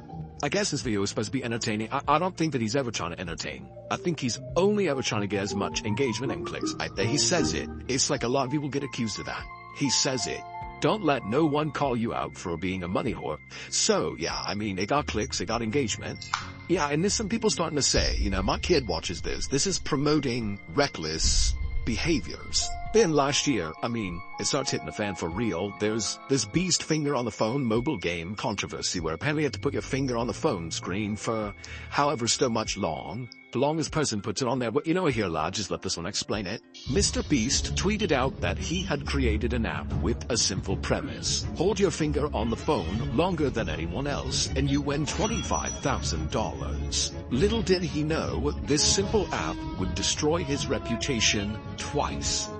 I guess this video is supposed to be entertaining. I don't think that he's ever trying to entertain. I think he's only ever trying to get as much engagement and clicks. He says it. It's like a lot of people get accused of that. He says it. Don't let no one call you out for being a money whore. So, yeah, I mean, it got clicks, it got engagement. Yeah, and there's some people starting to say, you know, my kid watches this. This is promoting reckless behaviors. Then last year, I mean, it starts hitting the fan for real. There's this Beast finger on the phone mobile game controversy where apparently you have to put your finger on the phone screen for however so much long. The longest person puts it on there. But you know, here, lad, just let this one explain it. MrBeast tweeted out that he had created an app with a simple premise. Hold your finger on the phone longer than anyone else and you win $25,000. Little did he know, this simple app would destroy his reputation twice.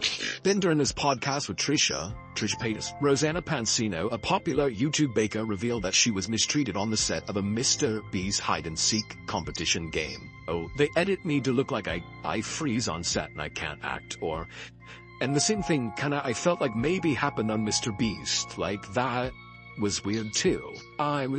Then during his podcast with Trisha Paytas, Rosanna Pansino, a popular YouTube baker, revealed that she was mistreated on the set of a MrBeast hide-and-seek competition game. Oh, they edit me to look like I freeze on set and I can't act, and the same thing I felt like maybe happened on MrBeast, like that was weird too.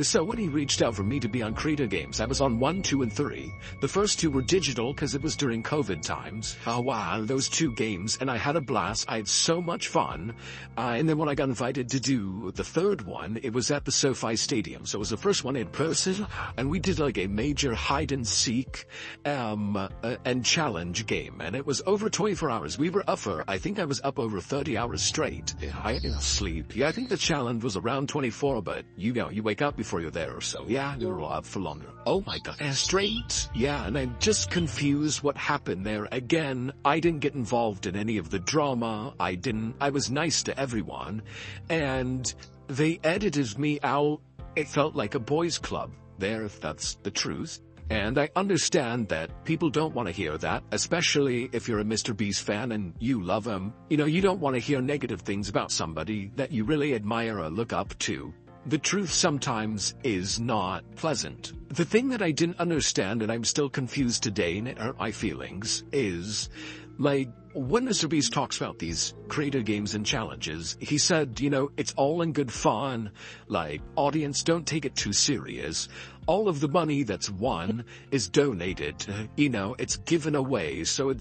So when he reached out for me to be on Creator Games, I was on 1, 2, and 3. The first 2 were digital because it was during COVID times. Oh wow, those 2 games, and I had a blast. I had so much fun. And then when I got invited to do the 3rd one, it was at the SoFi Stadium. So it was the first one in person, and we did like a major hide and seek, and challenge game. And it was over 24 hours. We were up for, I think I was up over 30 hours straight. I didn't sleep. Yeah, I think the challenge was around 24, but you know, you wake up before you're there or so. Yeah, you were up for longer. Oh my god. Straight? Yeah, and I'm just confused what happened there. Again, I didn't get involved in any of the drama. I was nice to everyone. And they edited me out. It felt like a boys club there, if that's the truth. And I understand that people don't want to hear that, especially if you're a MrBeast fan and you love him. You know, you don't want to hear negative things about somebody that you really admire or look up to. The truth sometimes is not pleasant. The thing that I didn't understand, and I'm still confused today, and it hurt my feelings, is, like, when MrBeast talks about these creator games and challenges, he said, you know, it's all in good fun. Like, audience, don't take it too serious. All of the money that's won is donated. You know, it's given away. So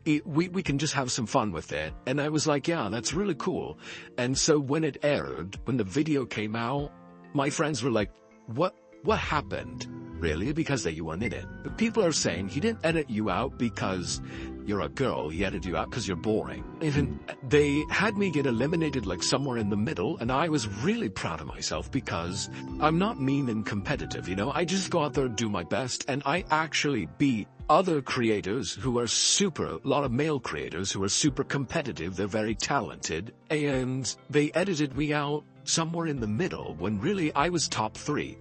we can just have some fun with it. And I was like, yeah, that's really cool. And so when it aired, when the video came out, my friends were like, what happened? Really? Because you weren't in it. But people are saying he didn't edit you out because you're a girl, he edited you out because you're boring. Even they had me get eliminated like somewhere in the middle, and I was really proud of myself because I'm not mean and competitive, you know? I just go out there and do my best, and I actually beat other creators who are a lot of male creators who are super competitive, they're very talented, and they edited me out somewhere in the middle when really I was top 3.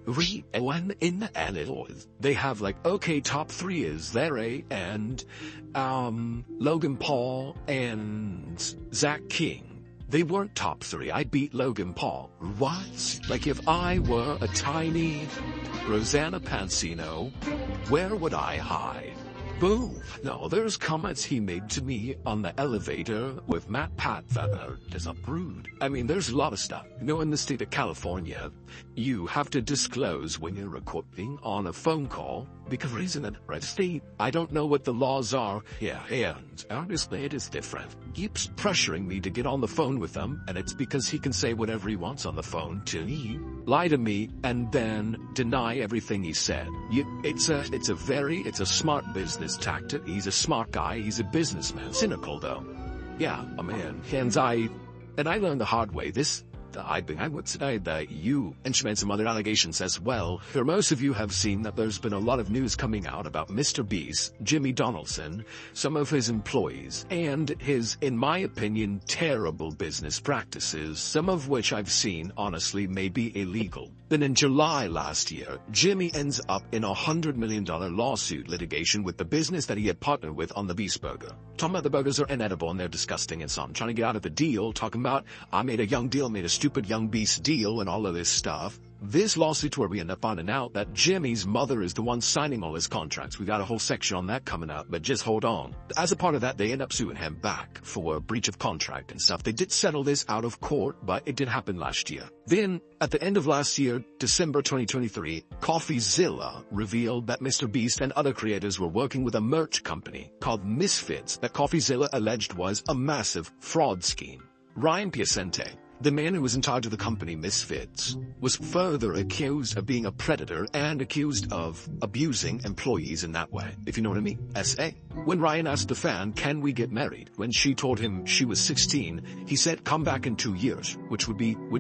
When in the end they have like, okay, top 3 is Larry and Logan Paul and Zach King. They weren't top 3. I beat Logan Paul. What? Like if I were a tiny Rosanna Pansino, where would I hide? Boom. No, there's comments he made to me on the elevator with Matt Pat that are disapproved. I mean, there's a lot of stuff. You know, in the state of California, you have to disclose when you're recording on a phone call because reason it red state. I don't know what the laws are. Yeah, and honestly, it is different. Keeps pressuring me to get on the phone with them, and it's because he can say whatever he wants on the phone to me, lie to me, and then deny everything he said. It's a smart business tactic. He's a smart guy. He's a businessman. Cynical though. Yeah, I mean, and I learned the hard way. I would say that you and some other allegations as well. For most of you have seen that there's been a lot of news coming out about MrBeast, Jimmy Donaldson, some of his employees, and his, in my opinion, terrible business practices, some of which I've seen honestly may be illegal. Then in July last year, Jimmy ends up in a $100 million lawsuit litigation with the business that he had partnered with on the Beast Burger. Talking about the burgers are inedible and they're disgusting and so I'm trying to get out of the deal, talking about I made a stupid Young Beast deal and all of this stuff. This lawsuit where we end up finding out that Jimmy's mother is the one signing all his contracts. We got a whole section on that coming up, but just hold on. As a part of that, they end up suing him back for breach of contract and stuff. They did settle this out of court, but it did happen last year. Then, at the end of last year, December 2023, CoffeeZilla revealed that MrBeast and other creators were working with a merch company called Misfits that CoffeeZilla alleged was a massive fraud scheme. Ryan Piacente, the man who was in charge of the company Misfits, was further accused of being a predator and accused of abusing employees in that way, if you know what I mean. S.A. When Ryan asked the fan, can we get married? When she told him she was 16, he said, come back in 2 years, which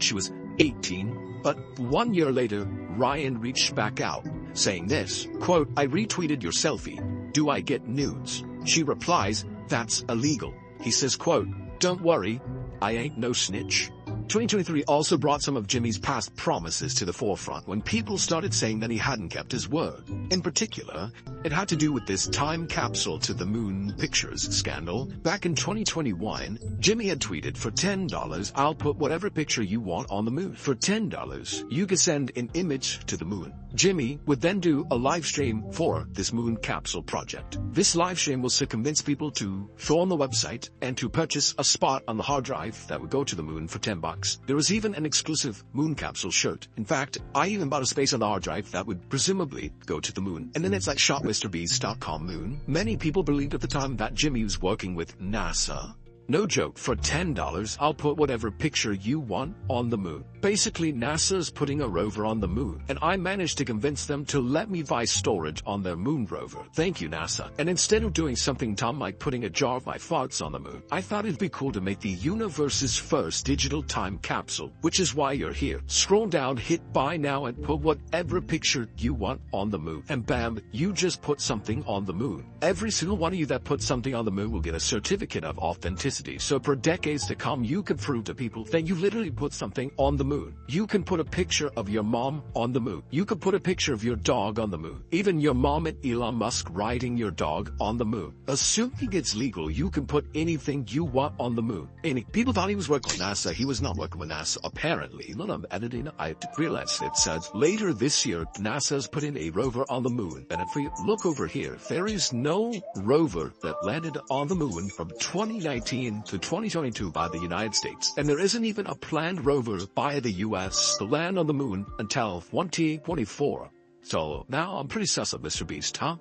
she was 18. But 1 year later, Ryan reached back out, saying this, quote, I retweeted your selfie. Do I get nudes? She replies, that's illegal. He says, quote, don't worry, I ain't no snitch. 2023 also brought some of Jimmy's past promises to the forefront when people started saying that he hadn't kept his word. In particular, it had to do with this time capsule to the moon pictures scandal. Back in 2021, Jimmy had tweeted, for $10, I'll put whatever picture you want on the moon. For $10, you can send an image to the moon. Jimmy would then do a live stream for this moon capsule project. This live stream was to convince people to go on the website and to purchase a spot on the hard drive that would go to the moon for $10. There was even an exclusive moon capsule shirt. In fact, I even bought a space on the hard drive that would presumably go to the moon. And then it's like shopMrBeast.com moon. Many people believed at the time that Jimmy was working with NASA. No joke, for $10, I'll put whatever picture you want on the moon. Basically, NASA's putting a rover on the moon, and I managed to convince them to let me buy storage on their moon rover. Thank you, NASA. And instead of doing something dumb like putting a jar of my farts on the moon, I thought it'd be cool to make the universe's first digital time capsule, which is why you're here. Scroll down, hit buy now, and put whatever picture you want on the moon. And bam, you just put something on the moon. Every single one of you that puts something on the moon will get a certificate of authenticity. So for decades to come, you can prove to people that you literally put something on the moon. You can put a picture of your mom on the moon. You can put a picture of your dog on the moon. Even your mom and Elon Musk riding your dog on the moon. Assuming it's legal, you can put anything you want on the moon. People thought he was working with NASA. He was not working with NASA, apparently. Look, I'm editing. I realized it says later this year, NASA's put in a rover on the moon. And if we look over here, there is no rover that landed on the moon from 2019 to 2022 by the United States. And there isn't even a planned rover by the US to land on the moon until 2024. So now I'm pretty sus of MrBeast, huh?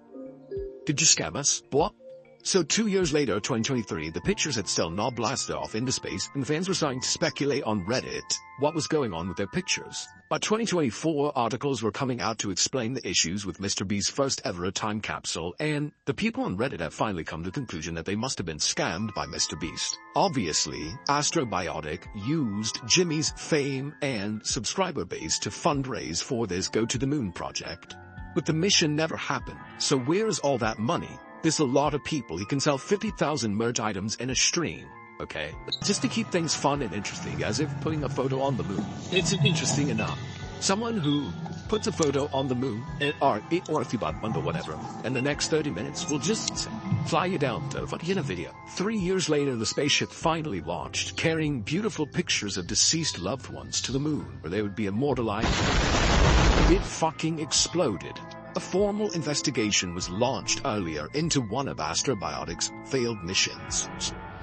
Did you scam us? What? So 2 years later, 2023, the pictures had still not blasted off into space, and fans were starting to speculate on Reddit what was going on with their pictures. By 2024, articles were coming out to explain the issues with MrBeast's first ever time capsule, and the people on Reddit have finally come to the conclusion that they must have been scammed by MrBeast. Obviously, Astrobionic used Jimmy's fame and subscriber base to fundraise for this Go to the Moon project. But the mission never happened, so where's all that money? There's a lot of people. He can sell 50,000 merch items in a stream, okay? Just to keep things fun and interesting, as if putting a photo on the moon. It's interesting enough. Someone who puts a photo on the moon, or if you bought one or whatever, in the next 30 minutes will just fly you down to in a video. 3 years later, the spaceship finally launched, carrying beautiful pictures of deceased loved ones to the moon, where they would be immortalized. It fucking exploded. A formal investigation was launched earlier into one of Astrobiotic's failed missions.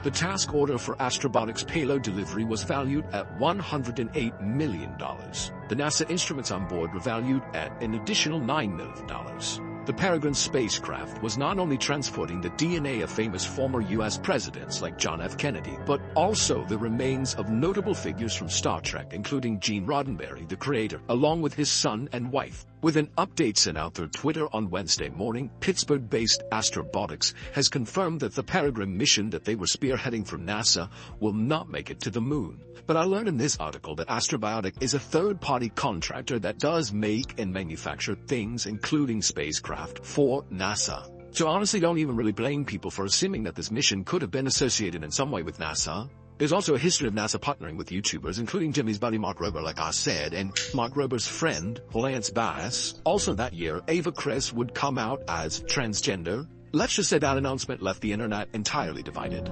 The task order for Astrobotic's payload delivery was valued at $108 million. The NASA instruments on board were valued at an additional $9 million. The Peregrine spacecraft was not only transporting the DNA of famous former U.S. presidents like John F. Kennedy, but also the remains of notable figures from Star Trek, including Gene Roddenberry, the creator, along with his son and wife. With an update sent out through Twitter on Wednesday morning, Pittsburgh-based Astrobotics has confirmed that the Peregrine mission that they were spearheading for NASA will not make it to the moon. But I learned in this article that Astrobiotic is a third-party contractor that does make and manufacture things, including spacecraft, for NASA. So honestly, don't even really blame people for assuming that this mission could have been associated in some way with NASA. There's also a history of NASA partnering with YouTubers, including Jimmy's buddy Mark Rober, like I said, and Mark Rober's friend, Lance Bass. Also that year, Ava Chris would come out as transgender. Let's just say that announcement left the internet entirely divided.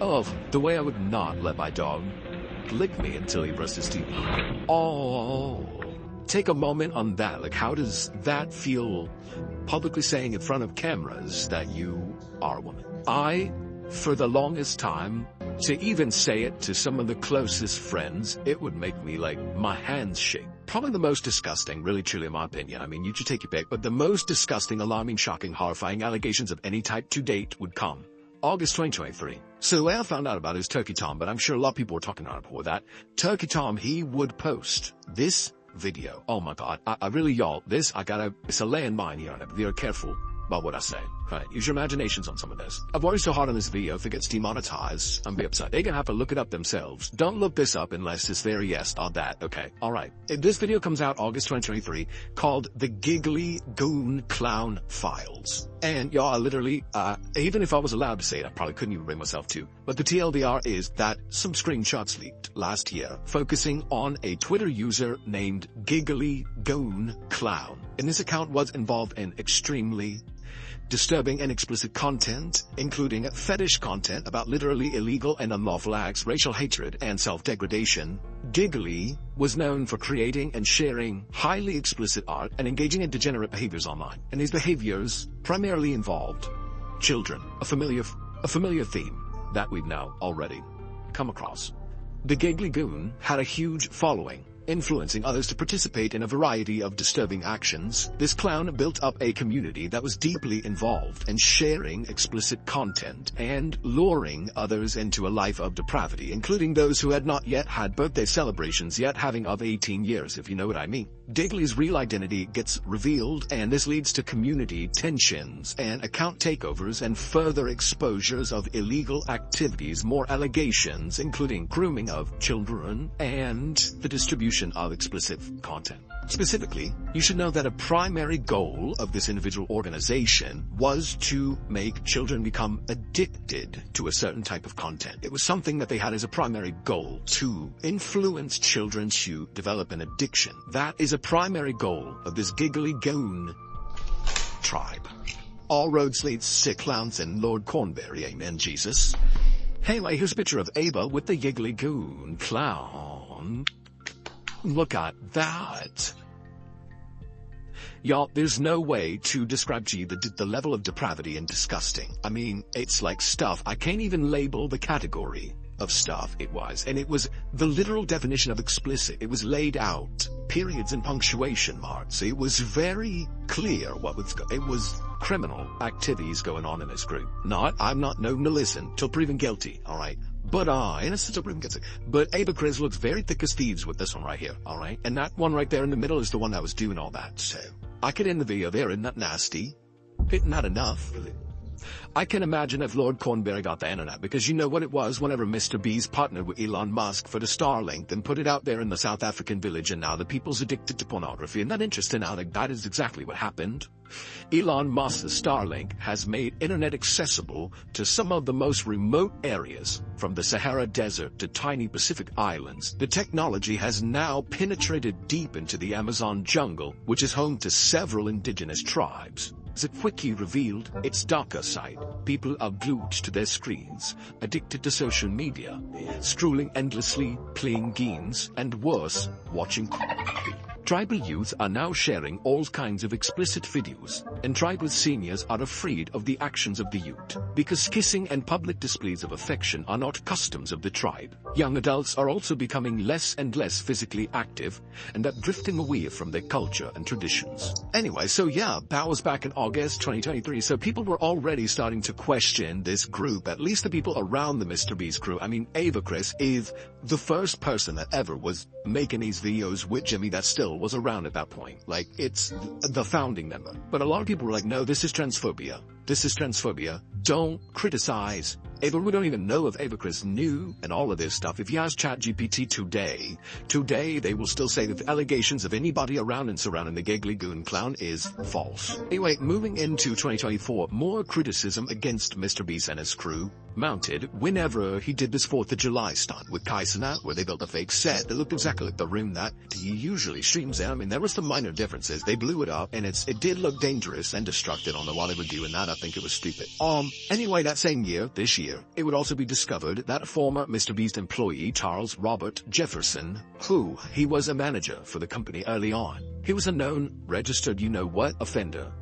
Oh, the way I would not let my dog lick me until he brushed his teeth. Oh, take a moment on that. Like, how does that feel, publicly saying in front of cameras that you are a woman? For the longest time, to even say it to some of the closest friends, it would make me, like, my hands shake. Probably the most disgusting, really truly in my opinion. I mean, you should take your pick, but the most disgusting, alarming, shocking, horrifying allegations of any type to date would come August 2023. So the way I found out about it is Turkey Tom, but I'm sure a lot of people were talking about it before that. Turkey Tom, he would post this video. Oh my God. I really, y'all, it's a landmine here. I'm very careful about what I say. Right, use your imaginations on some of this. I've worked so hard on this video. If it gets demonetized, I'm be upset. They're gonna have to look it up themselves. Don't look this up unless it's there, yes, or that, okay? Alright. This video comes out August 2023, called The Giggly Goon Clown Files. And y'all, I literally, even if I was allowed to say it, I probably couldn't even bring myself to. But the TLDR is that some screenshots leaked last year, focusing on a Twitter user named Giggly Goon Clown. And this account was involved in extremely disturbing and explicit content, including fetish content about literally illegal and unlawful acts, racial hatred, and self-degradation. Giggly was known for creating and sharing highly explicit art and engaging in degenerate behaviors online, and these behaviors primarily involved children, a familiar theme that we've now already come across. The Giggly Goon had a huge following, influencing others to participate in a variety of disturbing actions. This clown built up a community that was deeply involved in sharing explicit content and luring others into a life of depravity, including those who had not yet had birthday celebrations yet having of 18 years, if you know what I mean. Giggly's real identity gets revealed, and this leads to community tensions and account takeovers and further exposures of illegal activities, more allegations, including grooming of children and the distribution of explicit content. Specifically, you should know that a primary goal of this individual organization was to make children become addicted to a certain type of content. It was something that they had as a primary goal, to influence children to develop an addiction. That is a primary goal of this Giggly Goon tribe. All roads lead sick clowns and Lord Cornberry, amen Jesus. Anyway, here's a picture of Ava with the Giggly Goon clown. Look at that. Y'all, there's no way to describe to you the level of depravity and disgusting. I mean, it's like stuff. I can't even label the category of stuff it was. And it was the literal definition of explicit. It was laid out, periods and punctuation marks. It was very clear what was it was criminal activities going on in this group. I'm not known to listen till proven guilty, alright? But, innocent till proven guilty. But Ava Chris looks very thick as thieves with this one right here, alright? And that one right there in the middle is the one that was doing all that, so. I could end the video there, isn't that nasty? Isn't that enough? I can imagine if Lord Cornberry got the internet, because you know what it was whenever MrBeast partnered with Elon Musk for the Starlink and put it out there in the South African village, and now the people's addicted to pornography. And that interesting now, that is exactly what happened. Elon Musk's Starlink has made internet accessible to some of the most remote areas, from the Sahara Desert to tiny Pacific islands. The technology has now penetrated deep into the Amazon jungle, which is home to several indigenous tribes. As it quickly revealed its darker side, people are glued to their screens, addicted to social media, scrolling endlessly, playing games, and worse, watching pornography. Tribal youth are now sharing all kinds of explicit videos, and tribal seniors are afraid of the actions of the youth, because kissing and public displays of affection are not customs of the tribe. Young adults are also becoming less and less physically active, and are drifting away from their culture and traditions. Anyway, so yeah, that was back in August 2023, so people were already starting to question this group, at least the people around the MrBeast crew. I mean, Ava Chris is the first person that ever was making these videos with Jimmy that still was around at that point. Like, it's the founding member. But a lot of people were like, no, this is transphobia. This is transphobia. Don't criticize. We don't even know if Ava Chris knew and all of this stuff. If you ask ChatGPT today they will still say that the allegations of anybody around and surrounding the Giggly Goon clown is false. Anyway, moving into 2024, more criticism against MrBeast and his crew mounted whenever he did this 4th of July stunt with Kai Cenat, where they built a fake set that looked exactly like the room that he usually streams in. I mean, there were some minor differences. They blew it up, and it did look dangerous and destructive on the while they were doing that. I think it was stupid. Anyway, that same year, this year, it would also be discovered that former MrBeast employee Charles Robert Jefferson, he was a manager for the company early on. He was a known registered you-know-what offender.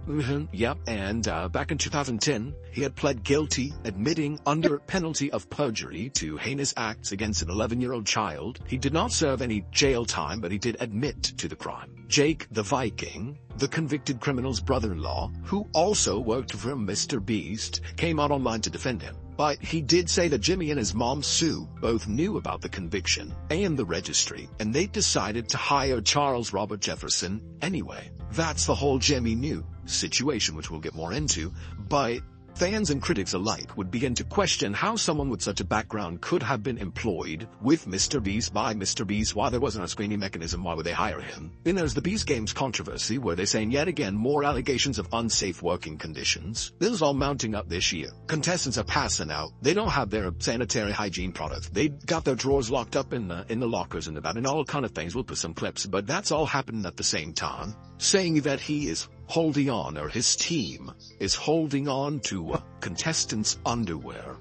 Yep, and back in 2010, he had pled guilty, admitting under penalty of perjury to heinous acts against an 11-year-old child. He did not serve any jail time, but he did admit to the crime. Jake the Viking, the convicted criminal's brother-in-law, who also worked for MrBeast, came out online to defend him. But he did say that Jimmy and his mom Sue both knew about the conviction and the registry, and they decided to hire Charles Robert Jefferson anyway. That's the whole Jimmy knew situation, which we'll get more into, but fans and critics alike would begin to question how someone with such a background could have been employed with MrBeast by MrBeast. Why there wasn't a screening mechanism, why would they hire him? Then there's the Beast Games controversy, where they're saying yet again more allegations of unsafe working conditions. This is all mounting up this year. Contestants are passing out. They don't have their sanitary hygiene products. They got their drawers locked up in the lockers and about, and all kind of things. We'll put some clips, but that's all happening at the same time. Saying that he is holding on, or his team is holding on to contestants' underwear.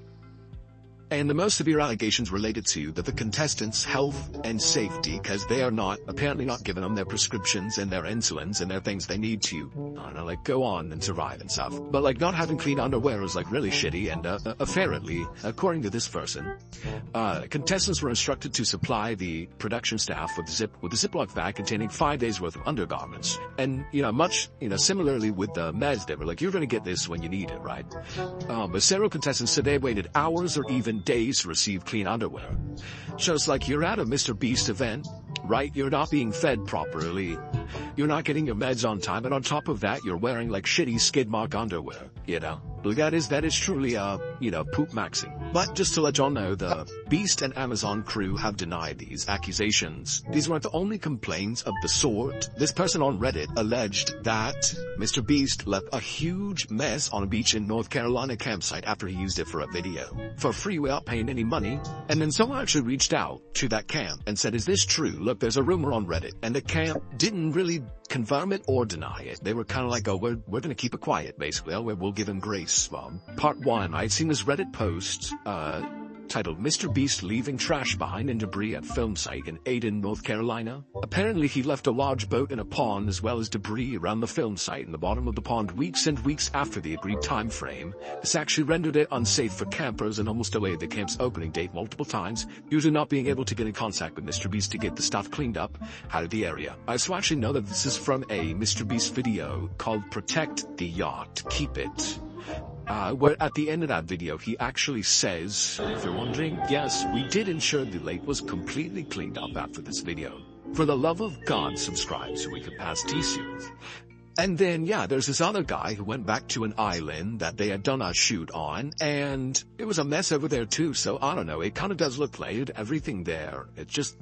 And the most severe allegations related to the contestants' health and safety, because they are apparently not giving them their prescriptions and their insulins and their things they need to, I don't know, like go on and survive and stuff. But like not having clean underwear is like really shitty, and apparently, according to this person, contestants were instructed to supply the production staff with a Ziploc bag containing 5 days worth of undergarments. And, similarly with the meds, they were like, you're gonna get this when you need it, right? But several contestants said they waited hours or even days to receive clean underwear. So it's like you're at a MrBeast event, right? You're not being fed properly. You're not getting your meds on time, and on top of that, you're wearing like shitty skid mark underwear, That is truly, poop maxing. But just to let y'all know, the Beast and Amazon crew have denied these accusations. These weren't the only complaints of the sort. This person on Reddit alleged that MrBeast left a huge mess on a beach in North Carolina campsite after he used it for a video, for free without paying any money. And then someone actually reached out to that camp and said, is this true? Look, there's a rumor on Reddit. And the camp didn't really confirm it or deny it. They were kind of like, oh, we're going to keep it quiet, basically. We'll give him grace. Part 1, I'd seen this Reddit post, titled Mr. Beast Leaving Trash Behind in Debris at Film Site in Aden, North Carolina. Apparently he left a large boat in a pond as well as debris around the film site in the bottom of the pond weeks and weeks after the agreed time frame. This actually rendered it unsafe for campers and almost delayed the camp's opening date multiple times, usually not being able to get in contact with Mr. Beast to get the stuff cleaned up out of the area. I also actually know that this is from a Mr. Beast video called Protect the Yacht, Keep It. Where at the end of that video, he actually says, if you're wondering, yes, we did ensure the lake was completely cleaned up after this video. For the love of God, subscribe so we can pass T-Suits. And then, yeah, there's this other guy who went back to an island that they had done a shoot on, and it was a mess over there too, so I don't know, it kind of does look like everything there. It's just...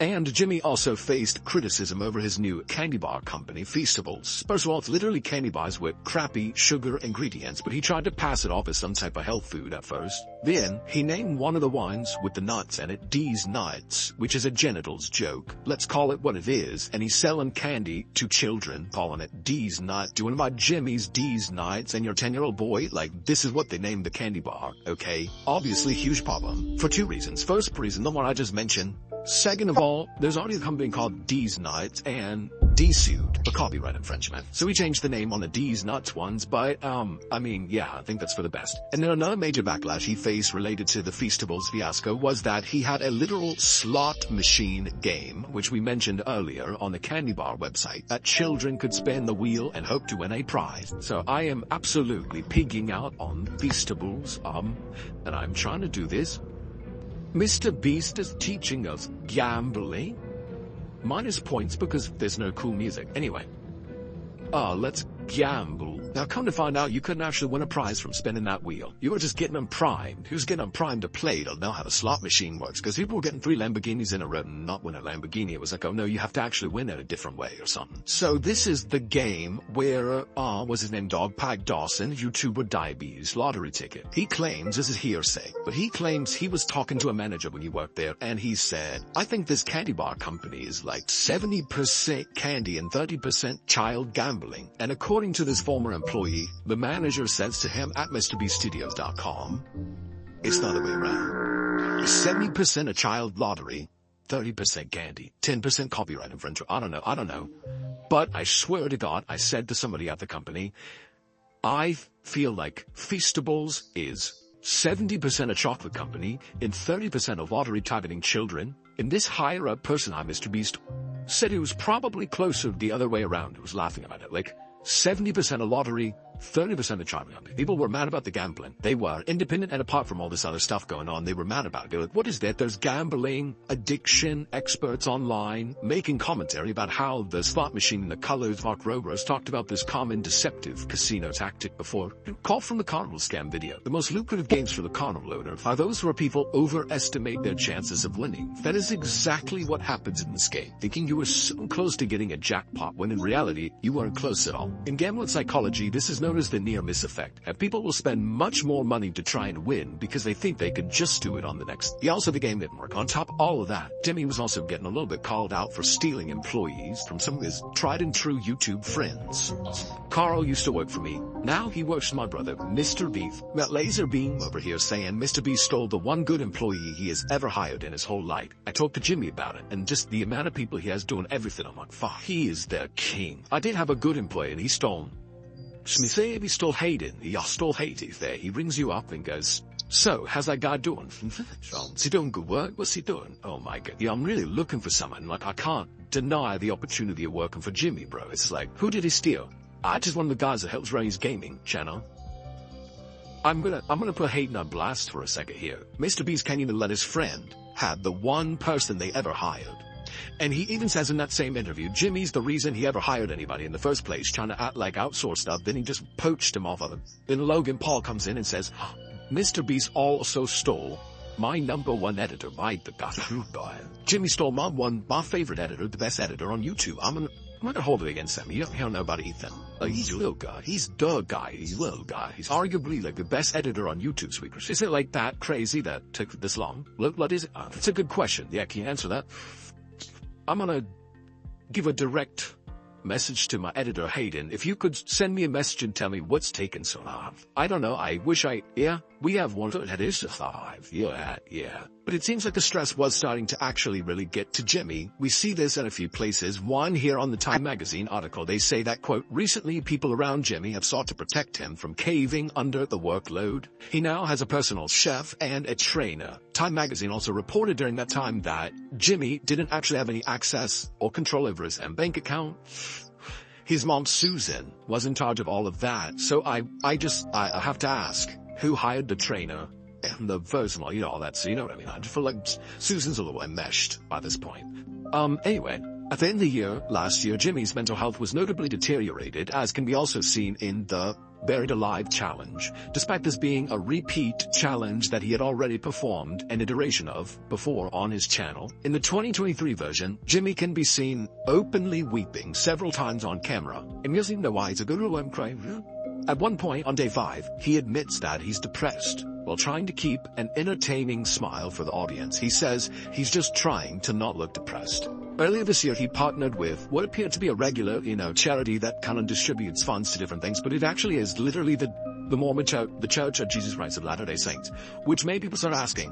And Jimmy also faced criticism over his new candy bar company, Feastables. First of all, it's literally candy bars with crappy sugar ingredients, but he tried to pass it off as some type of health food at first. Then, he named one of the wines with the nuts in it D's Nuts, which is a genitals joke. Let's call it what it is, and he's selling candy to children, calling it D's Nut. Doing my Jimmy's D's Nuts, and your 10-year-old boy, like, this is what they named the candy bar, okay? Obviously, huge problem. For two reasons. First reason, the one I just mentioned. Second of all, there's already a company called D's Nuts, and D sued for copyright infringement. So we changed the name on the D's Nuts ones, but, I mean, yeah, I think that's for the best. And then another major backlash he faced related to the Feastables fiasco was that he had a literal slot machine game, which we mentioned earlier on the candy bar website, that children could spin the wheel and hope to win a prize. So I am absolutely pigging out on Feastables, and I'm trying to do this. Mr. Beast is teaching us gambling. Minus points because there's no cool music. Anyway. Let's gamble. Now come to find out you couldn't actually win a prize from spinning that wheel. You were just getting them primed. Who's getting them primed to play? They'll know how the slot machine works. Because people were getting 3 Lamborghinis in a row and not win a Lamborghini. It was like, oh no, you have to actually win it a different way or something. So this is the game where, what's his name? Dogpag Dawson, YouTuber Diabetes, lottery ticket. He claims, this is hearsay, but he claims he was talking to a manager when he worked there and he said, I think this candy bar company is like 70% candy and 30% child gambling. And according to this former employee, the manager says to him at MrBeastStudios.com, it's the other way around. 70% a child lottery, 30% candy, 10% copyright infringement. I don't know. But I swear to God, I said to somebody at the company, I feel like Feastables is 70% a chocolate company and 30% of lottery targeting children. And this higher up person, Mr. Beast, said it was probably closer the other way around. He was laughing about it. Like, 70% a lottery, 30% of child gambling. People were mad about the gambling. They were independent, and apart from all this other stuff going on, they were mad about it. They were like, what is that? There's gambling, addiction, experts online, making commentary about how the slot machine and the colors. Mark Roberts talked about this common deceptive casino tactic before. Call from the carnival scam video. The most lucrative games for the carnival owner are those where people overestimate their chances of winning. That is exactly what happens in this game. Thinking you were so close to getting a jackpot when in reality, you weren't close at all. In gambling psychology, this is known as the near-miss effect, and people will spend much more money to try and win because they think they could just do it on the next. Also, the game didn't work. On top of all of that, Jimmy was also getting a little bit called out for stealing employees from some of his tried-and-true YouTube friends. Carl used to work for me. Now he works for my brother, Mr. Beef. That laser beam over here saying Mr. Beef stole the one good employee he has ever hired in his whole life. I talked to Jimmy about it, and just the amount of people he has doing everything, I'm like, fuck, he is their king. I did have a good employee, and he stole. He stole Hayden. He stole Hayden there. He rings you up and goes, so, how's that guy doing? Is he doing good work? What's he doing? Oh my God. Yeah, I'm really looking for someone. Like, I can't deny the opportunity of working for Jimmy, bro. It's like, who did he steal? I just one of the guys that helps run his gaming channel. I'm gonna put Hayden on blast for a second here. Mr. Beast can't even let his friend have the one person they ever hired. And he even says in that same interview, Jimmy's the reason he ever hired anybody in the first place, trying to act like outsource stuff, then he just poached him off of him. Then Logan Paul comes in and says, Mr. Beast also stole my #1 editor, Jimmy stole my favorite editor, the best editor on YouTube. I'm gonna hold it against him. You don't know about Ethan. He's a little guy. He's the guy. He's a little guy. He's arguably like the best editor on YouTube speakers. Is it like that crazy that took this long? What is it? It's a good question. Yeah, can you answer that? I'm gonna give a direct message to my editor Hayden, if you could send me a message and tell me what's taken so long. I don't know, we have one that is 5. Yeah. But it seems like the stress was starting to actually really get to Jimmy. We see this in a few places. One here on the Time magazine article, they say that, quote, recently people around Jimmy have sought to protect him from caving under the workload. He now has a personal chef and a trainer. Time magazine also reported during that time that Jimmy didn't actually have any access or control over his bank account. His mom, Susan, was in charge of all of that. So I have to ask, who hired the trainer and the personal, all that, so you know what I mean? I just feel like Susan's a little enmeshed by this point. Anyway, at the end of the year, last year, Jimmy's mental health was notably deteriorated, as can be also seen in the Buried Alive challenge, despite this being a repeat challenge that he had already performed an iteration of before on his channel. In the 2023 version, Jimmy can be seen openly weeping several times on camera. And you know why he's a good I'm crying. At one point on day 5, he admits that he's depressed while trying to keep an entertaining smile for the audience. He says he's just trying to not look depressed. Earlier this year, he partnered with what appeared to be a regular, charity that kind of distributes funds to different things, but it actually is literally the Mormon Church, the Church of Jesus Christ of Latter-day Saints, which made people start asking,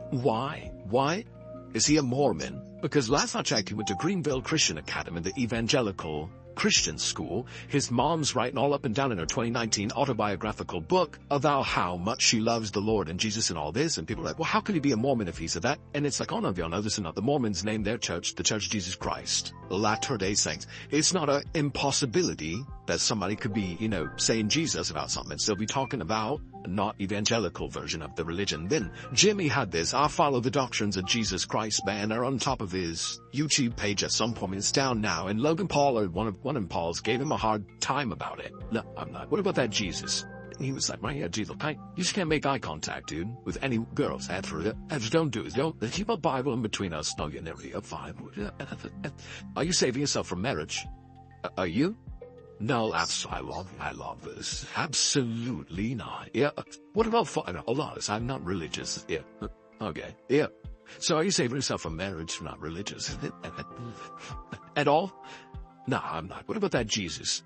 why? Why is he a Mormon? Because last I checked, he went to Greenville Christian Academy, the evangelical Christian school. His mom's writing all up and down in her 2019 autobiographical book about how much she loves the Lord and Jesus and all this. And people are like, well, how could he be a Mormon if he said that? And it's like, oh no, y'all know this or not. The Mormons named their church the Church of Jesus Christ, Latter-day Saints. It's not an impossibility that somebody could be, saying Jesus about something and still be talking about a not evangelical version of the religion. Then Jimmy had this I follow the doctrines of Jesus Christ banner on top of his YouTube page at some point. It's down now. And Logan Paul, or one of Paul's, gave him a hard time about it. No, I'm not. What about that Jesus? And he was like, right, yeah, Jesus, you just can't make eye contact, dude, with any girls. Just don't do it. Don't keep a Bible in between us. No, you're never up 5. Are you saving yourself from marriage? Are you? No, absolutely. I love this. Absolutely not. Yeah. What about hold on, I'm not religious. Yeah. Okay. Yeah. So are you saving yourself from marriage? Not religious. At all? No, I'm not. What about that Jesus?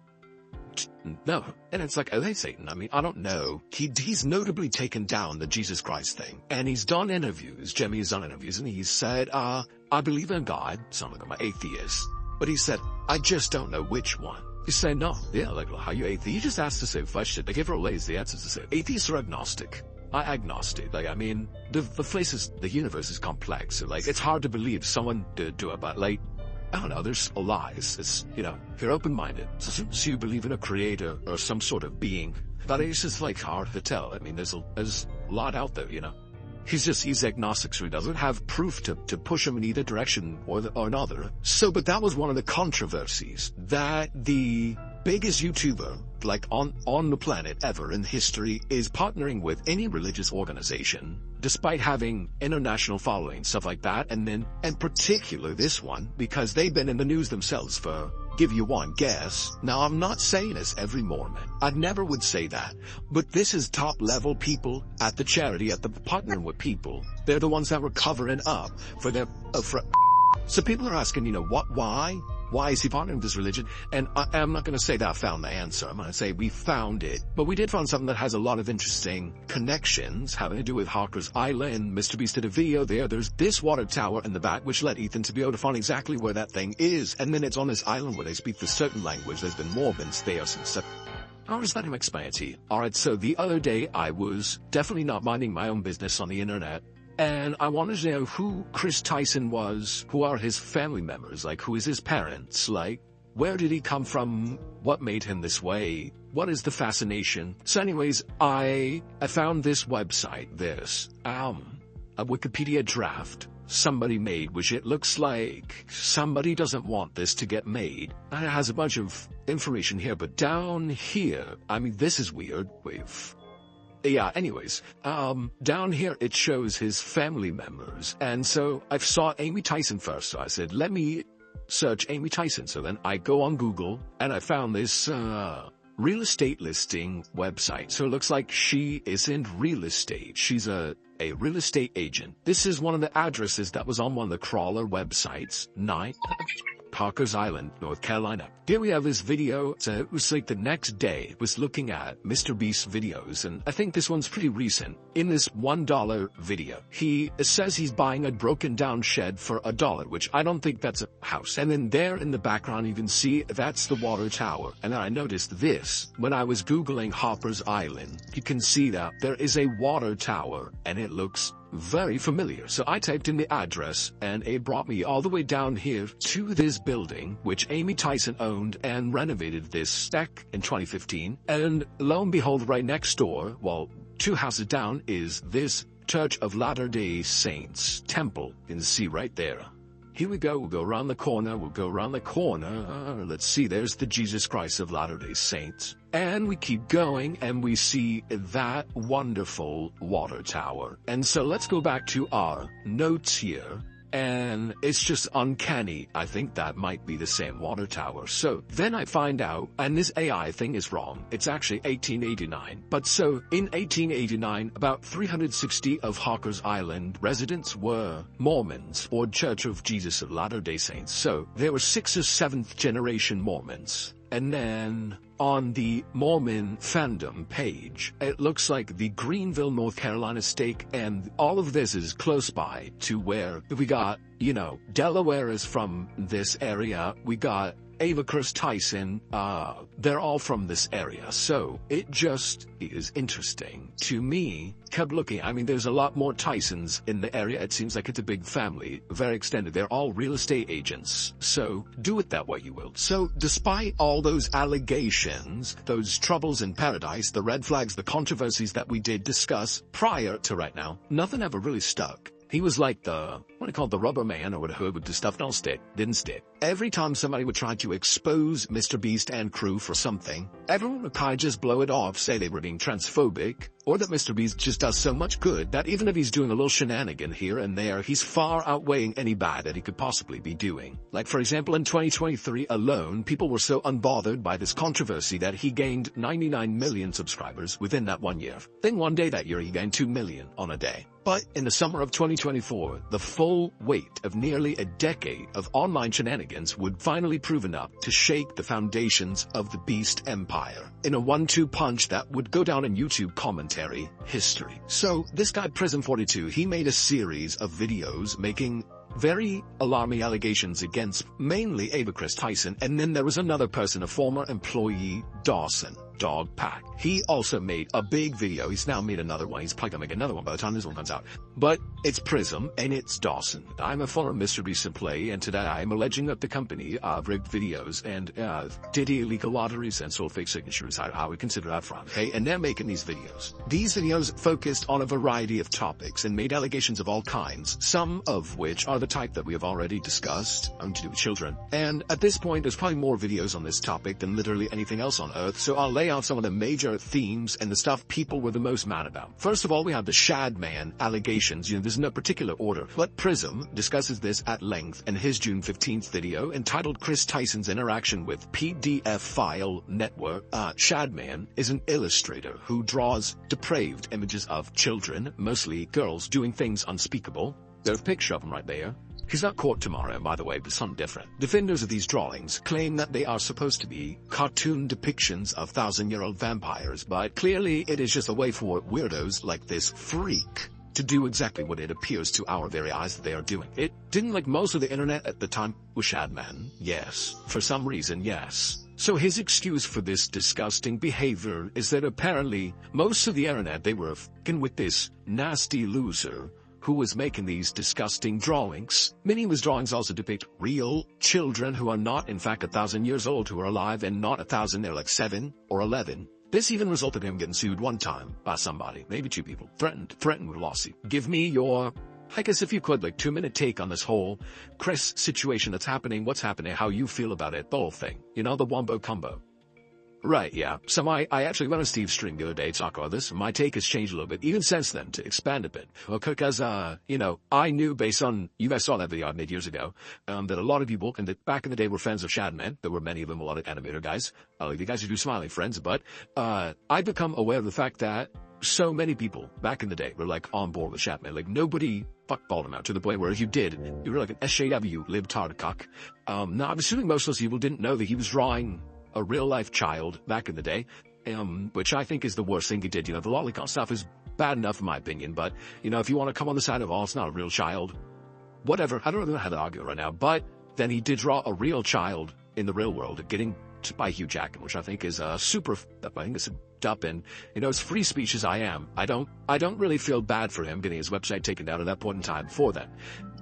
No. And it's like, oh, hey, Satan. I mean, I don't know. He's notably taken down the Jesus Christ thing. And he's done interviews. Jimmy has done interviews. And he said, I believe in God. Sound like I'm an atheist. But he said, I just don't know which one. You say no. Yeah, like, well, how you atheist? You just asked the same question. They give her always the answers to say. Atheists are agnostic. Agnostic. Like, I mean, the universe is complex. So, like, it's hard to believe someone did do it, but, like, I don't know, there's lies. It's, if you're open-minded, so you believe in a creator or some sort of being, but it's just, like, hard to tell. I mean, there's a lot out there, He's agnostic, so he doesn't have proof to push him in either direction or another. So, but that was one of the controversies, that the biggest YouTuber, like, on the planet ever in history is partnering with any religious organization, despite having international following, stuff like that, and then, in particular this one, because they've been in the news themselves for, give you one guess. Now, I'm not saying it's every Mormon. I never would say that. But this is top-level people at the charity, at the partnering with people. They're the ones that were covering up for their, So people are asking, why? Why is he partnering with this religion? And I'm not going to say that I found the answer. I'm going to say we found it. But we did find something that has a lot of interesting connections having to do with Harker's Island. MrBeast did a video there. There's this water tower in the back, which led Ethan to be able to find exactly where that thing is. And then it's on this island where they speak the certain language. There's been Mormons there since. I'll just let him explain it to you. Alright, so the other day I was definitely not minding my own business on the internet. And I wanted to know who Chris Tyson was, who are his family members, like who is his parents, like where did he come from, what made him this way, what is the fascination. So anyways, I found this website, a Wikipedia draft somebody made, which it looks like somebody doesn't want this to get made. And it has a bunch of information here, but down here, I mean, this is weird. Yeah, anyways, down here it shows his family members. And so I saw Amy Tyson first, so I said, let me search Amy Tyson. So then I go on Google and I found this, real estate listing website. So it looks like she is in real estate. She's a real estate agent. This is one of the addresses that was on one of the crawler websites. Hawkers Island, North Carolina. Here we have this video. So it was like the next day, I was looking at MrBeast's videos, and I think this one's pretty recent. In this $1 video, he says he's buying a broken down shed for $1, which I don't think that's a house. And then there in the background, you can see that's the water tower. And then I noticed this when I was Googling Hawkers Island. You can see that there is a water tower, and it looks very familiar. So I typed in the address, and it brought me all the way down here to this building, which Amy Tyson owned and renovated this back in 2015. And lo and behold, right next door, well, 2 houses down, is this Church of Latter-day Saints temple. You can see right there. Here we go. We'll go around the corner. Let's see. There's the Jesus Christ of Latter-day Saints. And we keep going, and we see that wonderful water tower. And so let's go back to our notes here. And it's just uncanny. I think that might be the same water tower. So then I find out, and this AI thing is wrong. It's actually 1889. But so in 1889, about 360 of Hawkers Island residents were Mormons, or Church of Jesus of Latter-day Saints. So there were 6th or 7th generation Mormons. And then on the Mormon fandom page, it looks like the Greenville, North Carolina stake, and all of this is close by to where we got, Delaware is from this area. We got Ava Chris Tyson, they're all from this area. So it just is interesting to me. Kept looking. I mean, there's a lot more Tysons in the area. It seems like it's a big family, very extended. They're all real estate agents. So do it that way you will. So despite all those allegations, those troubles in paradise, the red flags, the controversies that we did discuss prior to right now, nothing ever really stuck. He was like the rubber man, or what who would do stuff don't stick, didn't stick. Every time somebody would try to expose MrBeast and crew for something, everyone would kind of just blow it off, say they were being transphobic, or that MrBeast just does so much good that even if he's doing a little shenanigan here and there, he's far outweighing any bad that he could possibly be doing. Like, for example, in 2023 alone, people were so unbothered by this controversy that he gained 99 million subscribers within that 1 year. Then one day that year, he gained 2 million on a day. But in the summer of 2024, the full weight of nearly a decade of online shenanigans would finally prove enough to shake the foundations of the Beast empire in a 1-2 punch that would go down in YouTube commentary history. So this guy Prism42, he made a series of videos making very alarming allegations against mainly Ava Chris Tyson, and then there was another person, a former employee, Dawson Dog Pack. He also made a big video. He's now made another one. He's probably gonna make another one by the time this one comes out. But it's Prism and it's Dawson. I'm a former MrBeast employee, and today I'm alleging that the company rigged videos and did illegal lotteries and sold fake signatures. I would consider that fraud. Okay, and they're making these videos. These videos focused on a variety of topics and made allegations of all kinds, some of which are the type that we have already discussed, to do with children. And at this point, there's probably more videos on this topic than literally anything else on Earth, so I'll lay out some of the major themes and the stuff people were the most mad about. First of all, we have the Shad Man allegations. There's no particular order, but Prism discusses this at length in his June 15th video entitled Chris Tyson's Interaction with PDF File Network. Shad Man is an illustrator who draws depraved images of children, mostly girls, doing things unspeakable. There's a picture of him right there. He's not caught tomorrow, by the way, but something different. Defenders of these drawings claim that they are supposed to be cartoon depictions of 1,000-year-old vampires, but clearly it is just a way for weirdos like this freak to do exactly what it appears to our very eyes that they are doing. It didn't like most of the internet at the time was Shadman. Yes. For some reason, yes. So his excuse for this disgusting behavior is that apparently most of the internet, they were f***ing with this nasty loser who was making these disgusting drawings. Many of his drawings also depict real children who are not, in fact, 1,000 years old, who are alive, and not 1,000, they're like 7 or 11. This even resulted in him getting sued one time by somebody, maybe 2 people, threatened with a lawsuit. Give me your, I guess if you could, like 2-minute take on this whole Chris situation that's happening, what's happening, how you feel about it, the whole thing. The wombo combo. Right, yeah. So I actually went on Steve's stream the other day to talk about this. My take has changed a little bit, even since then, to expand a bit. Because, I knew based on, you guys saw that video I made years ago, that a lot of people, and that back in the day were fans of Shadman. There were many of them, a lot of animator guys, like the guys who do Smiley Friends, but, I've become aware of the fact that so many people back in the day were like on board with Chapman. Like nobody fuckballed him out to the point where if you did, you were like an SJW libtard cock. Now I'm assuming most of those people didn't know that he was drawing a real life child back in the day, which I think is the worst thing he did. You know, the lolicon stuff is bad enough in my opinion, but you know, if you want to come on the side of, oh, it's not a real child, whatever, I don't know how to argue right now, but then he did draw a real child in the real world getting by Hugh Jackman, which I think is super, I think it's up, and you know, as free speech as I am, I don't really feel bad for him getting his website taken down at that point in time for that.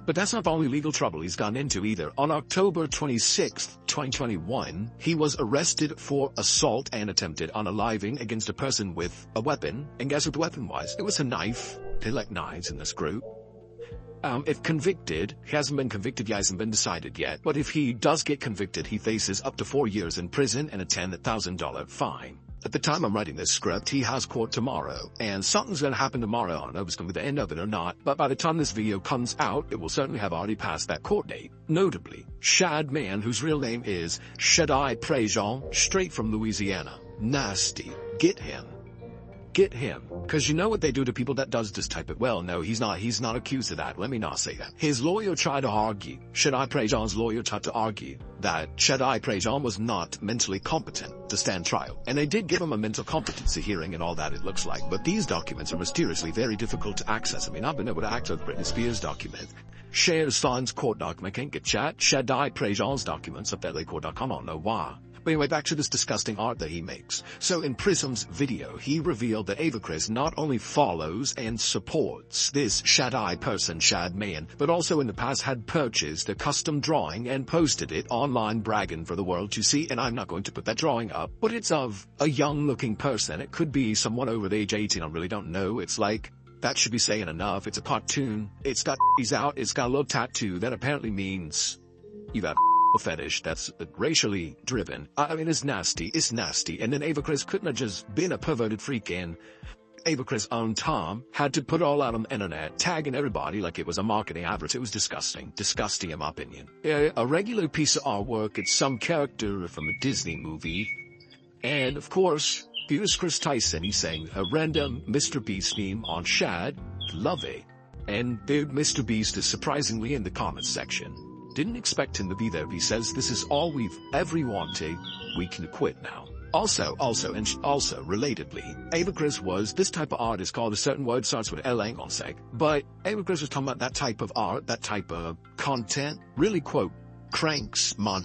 But that's not the only legal trouble he's gone into either. On October 26th, 2021, he was arrested for assault and attempted unaliving against a person with a weapon. And guess what the weapon was? It was a knife. They like knives in this group. If convicted, he hasn't been convicted, he hasn't been decided yet. But if he does get convicted, he faces up to 4 years in prison and a $10,000 fine. At the time I'm writing this script, he has court tomorrow, and something's gonna happen tomorrow. I don't know if it's gonna be the end of it or not, but by the time this video comes out, it will certainly have already passed that court date. Notably, Shad Man, whose real name is Shaddai Prejean, straight from Louisiana. Nasty. Get him. Get him. Cause you know what they do to people that does this type of, well, no, he's not accused of that. Let me not say that. His lawyer tried to argue, Shaddai Prejean's lawyer tried to argue that Shaddai Prejean was not mentally competent to stand trial. And they did give him a mental competency hearing and all that, it looks like. But these documents are mysteriously very difficult to access. I mean, I've been able to access Britney Spears' document. Cher's son's court document, can't get chat. Shaddai Prejean's documents up at LakeCourt.com, I don't know why. But anyway, back to this disgusting art that he makes. So in Prism's video, he revealed that Avacris not only follows and supports this Shaddai person, Shad Man, but also in the past had purchased a custom drawing and posted it online bragging for the world to see. And I'm not going to put that drawing up, but it's of a young looking person. It could be someone over the age 18, I really don't know. It's like, that should be saying enough. It's a cartoon. It's got he's out. It's got a little tattoo that apparently means you have fetish that's racially driven. I mean, it's nasty. It's nasty. And then Avacris couldn't have just been a perverted freak, and Avacris' own Tom had to put it all out on the internet, tagging everybody like it was a marketing advert. It was disgusting. Disgusting in my opinion. A regular piece of artwork. It's some character from a Disney movie. And of course, here's Chris Tyson. He's saying a random MrBeast meme on Shad. Love it. And dude, MrBeast is surprisingly in the comments section. Didn't expect him to be there. He says, this is all we've ever wanted. We can quit now. Also, relatedly, Avacris was, this type of art is called a certain word, starts with L, ain't gonna say. But Avacris was talking about that type of art, that type of content, really quote, cranks, mon.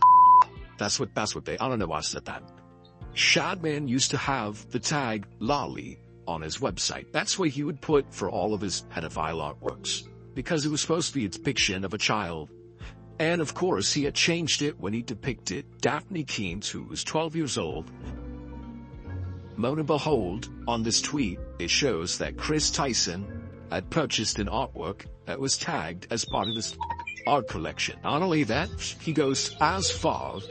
That's what they, I don't know why I said that. Shadman used to have the tag lolly on his website. That's what he would put for all of his pedophile artworks. Because it was supposed to be a depiction of a child. And of course, he had changed it when he depicted Daphne Keens, who was 12 years old. Mona behold, on this tweet, it shows that Chris Tyson had purchased an artwork that was tagged as part of his art collection. Not only that, he goes as far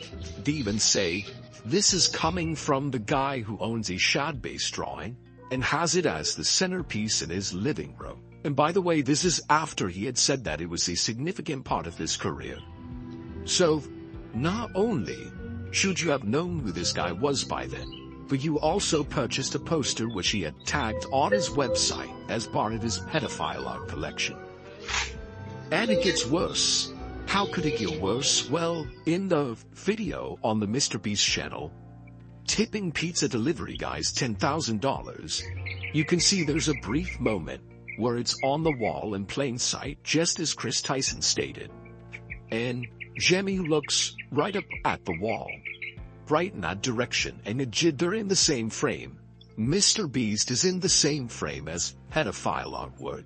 to even say, this is coming from the guy who owns a Shad-based drawing and has it as the centerpiece in his living room. And by the way, this is after he had said that it was a significant part of his career. So, not only should you have known who this guy was by then, but you also purchased a poster which he had tagged on his website as part of his pedophile art collection. And it gets worse. How could it get worse? Well, in the video on the MrBeast channel, tipping pizza delivery guys $10,000, you can see there's a brief moment where it's on the wall in plain sight, just as Chris Tyson stated. And Jemmy looks right up at the wall, right in that direction, and they're in the same frame. MrBeast is in the same frame as pedophile artwork.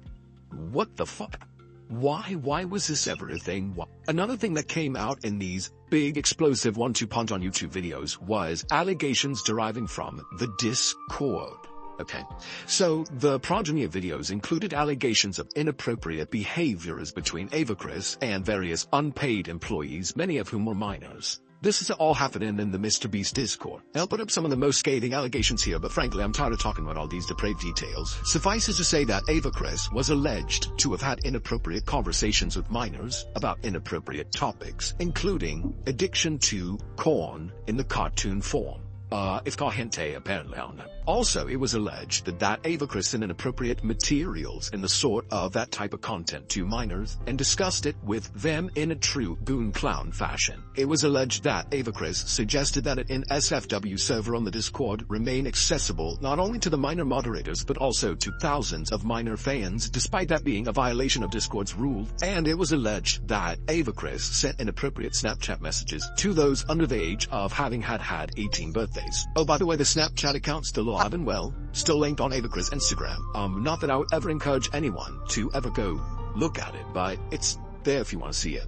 What the fuck? Why was this ever a thing? Another thing that came out in these big explosive 1-2 punch on YouTube videos was allegations deriving from the Discord. Okay, so the progeny of videos included allegations of inappropriate behaviors between Avacris and various unpaid employees, many of whom were minors. This is all happening in the MrBeast Discord. I'll put up some of the most scathing allegations here, but frankly, I'm tired of talking about all these depraved details. Suffice it to say that Avacris was alleged to have had inappropriate conversations with minors about inappropriate topics, including addiction to corn in the cartoon form. if car hente apparently on it. Also, it was alleged that Ava Chris sent inappropriate materials in the sort of that type of content to minors and discussed it with them in a true goon clown fashion. It was alleged that Ava Chris suggested that an SFW server on the Discord remain accessible not only to the minor moderators but also to thousands of minor fans, despite that being a violation of Discord's rules. And it was alleged that Ava Chris sent inappropriate Snapchat messages to those under the age of having had 18 birthdays. Oh, by the way, the Snapchat account's still alive and well, still linked on Ava Chris' Instagram. Not that I would ever encourage anyone to ever go look at it, but it's there if you want to see it.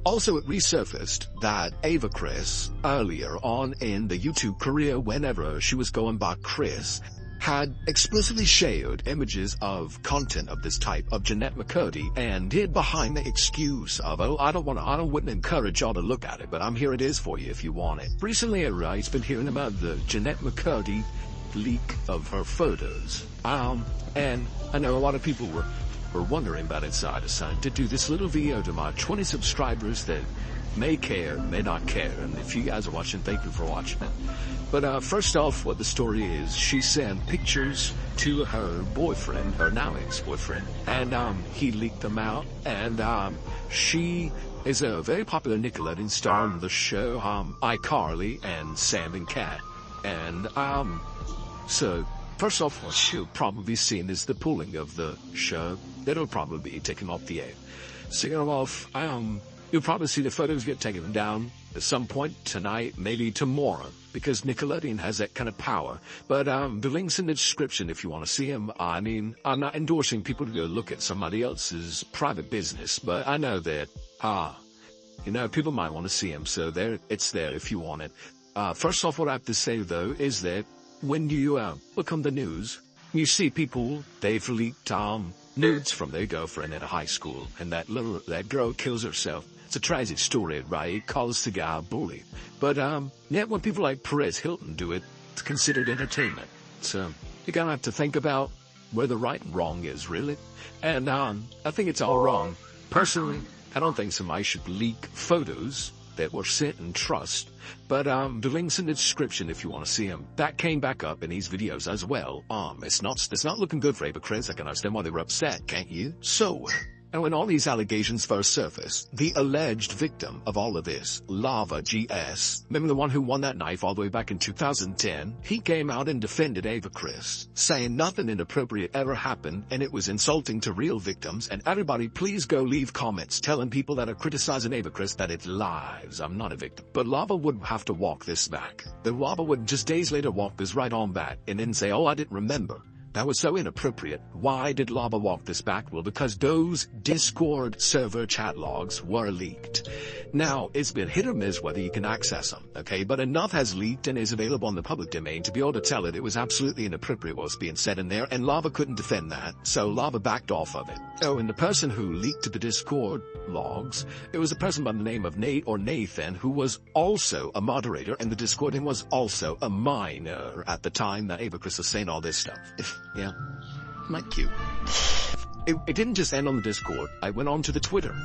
Also, it resurfaced that Ava Chris, earlier on in the YouTube career, whenever she was going by Chris, had explicitly shared images of content of this type of Jeanette McCurdy and hid behind the excuse of, oh, I wouldn't encourage y'all to look at it, but here it is for you if you want it. Recently, I've been hearing about the Jeanette McCurdy leak of her photos. And I know a lot of people were wondering about it, so I decided to do this little video to my 20 subscribers that may care, may not care, and if you guys are watching, thank you for watching it. But first off, what the story is, she sent pictures to her boyfriend, her now ex-boyfriend, and he leaked them out, and she is a very popular Nickelodeon star on the show, iCarly and Sam and Cat. And so first off, what you'll probably seen is the pulling of the show. It'll probably be taken off the air. Second off, you'll probably see the photos get taken down at some point tonight, maybe tomorrow, because Nickelodeon has that kind of power. But the link's in the description if you want to see them. I mean, I'm not endorsing people to go look at somebody else's private business, but I know that, people might want to see them, so it's there if you want it. First off, what I have to say, though, is that when you look on the news, you see people, they've leaked nudes from their girlfriend at a high school, and that girl kills herself. It's a tragic story, right? Calls the guy a bully. But, yet when people like Perez Hilton do it, it's considered entertainment. So, you gotta have to think about where the right and wrong is, really. And, I think it's all wrong. Personally, I don't think somebody should leak photos that were sent in trust. But, the link's in the description if you want to see them. That came back up in these videos as well. It's not looking good for Ava Chris. I can understand why they were upset, can't you? So, and when all these allegations first surfaced, the alleged victim of all of this, Lava GS, remember the one who won that knife all the way back in 2010? He came out and defended Ava Chris, saying nothing inappropriate ever happened and it was insulting to real victims, and everybody please go leave comments telling people that are criticizing Ava Chris that it's lies. I'm not a victim. But Lava would have to walk this back. The Lava would just days later walk this right on back and then say, oh, I didn't remember. That was so inappropriate. Why did Lava walk this back? Well, because those Discord server chat logs were leaked. Now, it's been hit or miss whether you can access them, okay? But enough has leaked and is available in the public domain to be able to tell it was absolutely inappropriate what was being said in there, and Lava couldn't defend that, so Lava backed off of it. Oh, and the person who leaked the Discord logs, it was a person by the name of Nate or Nathan, who was also a moderator in the Discord and was also a minor at the time that Ava Chris was saying all this stuff. Yeah, not cute. It didn't just end on the Discord. I went on to the Twitter.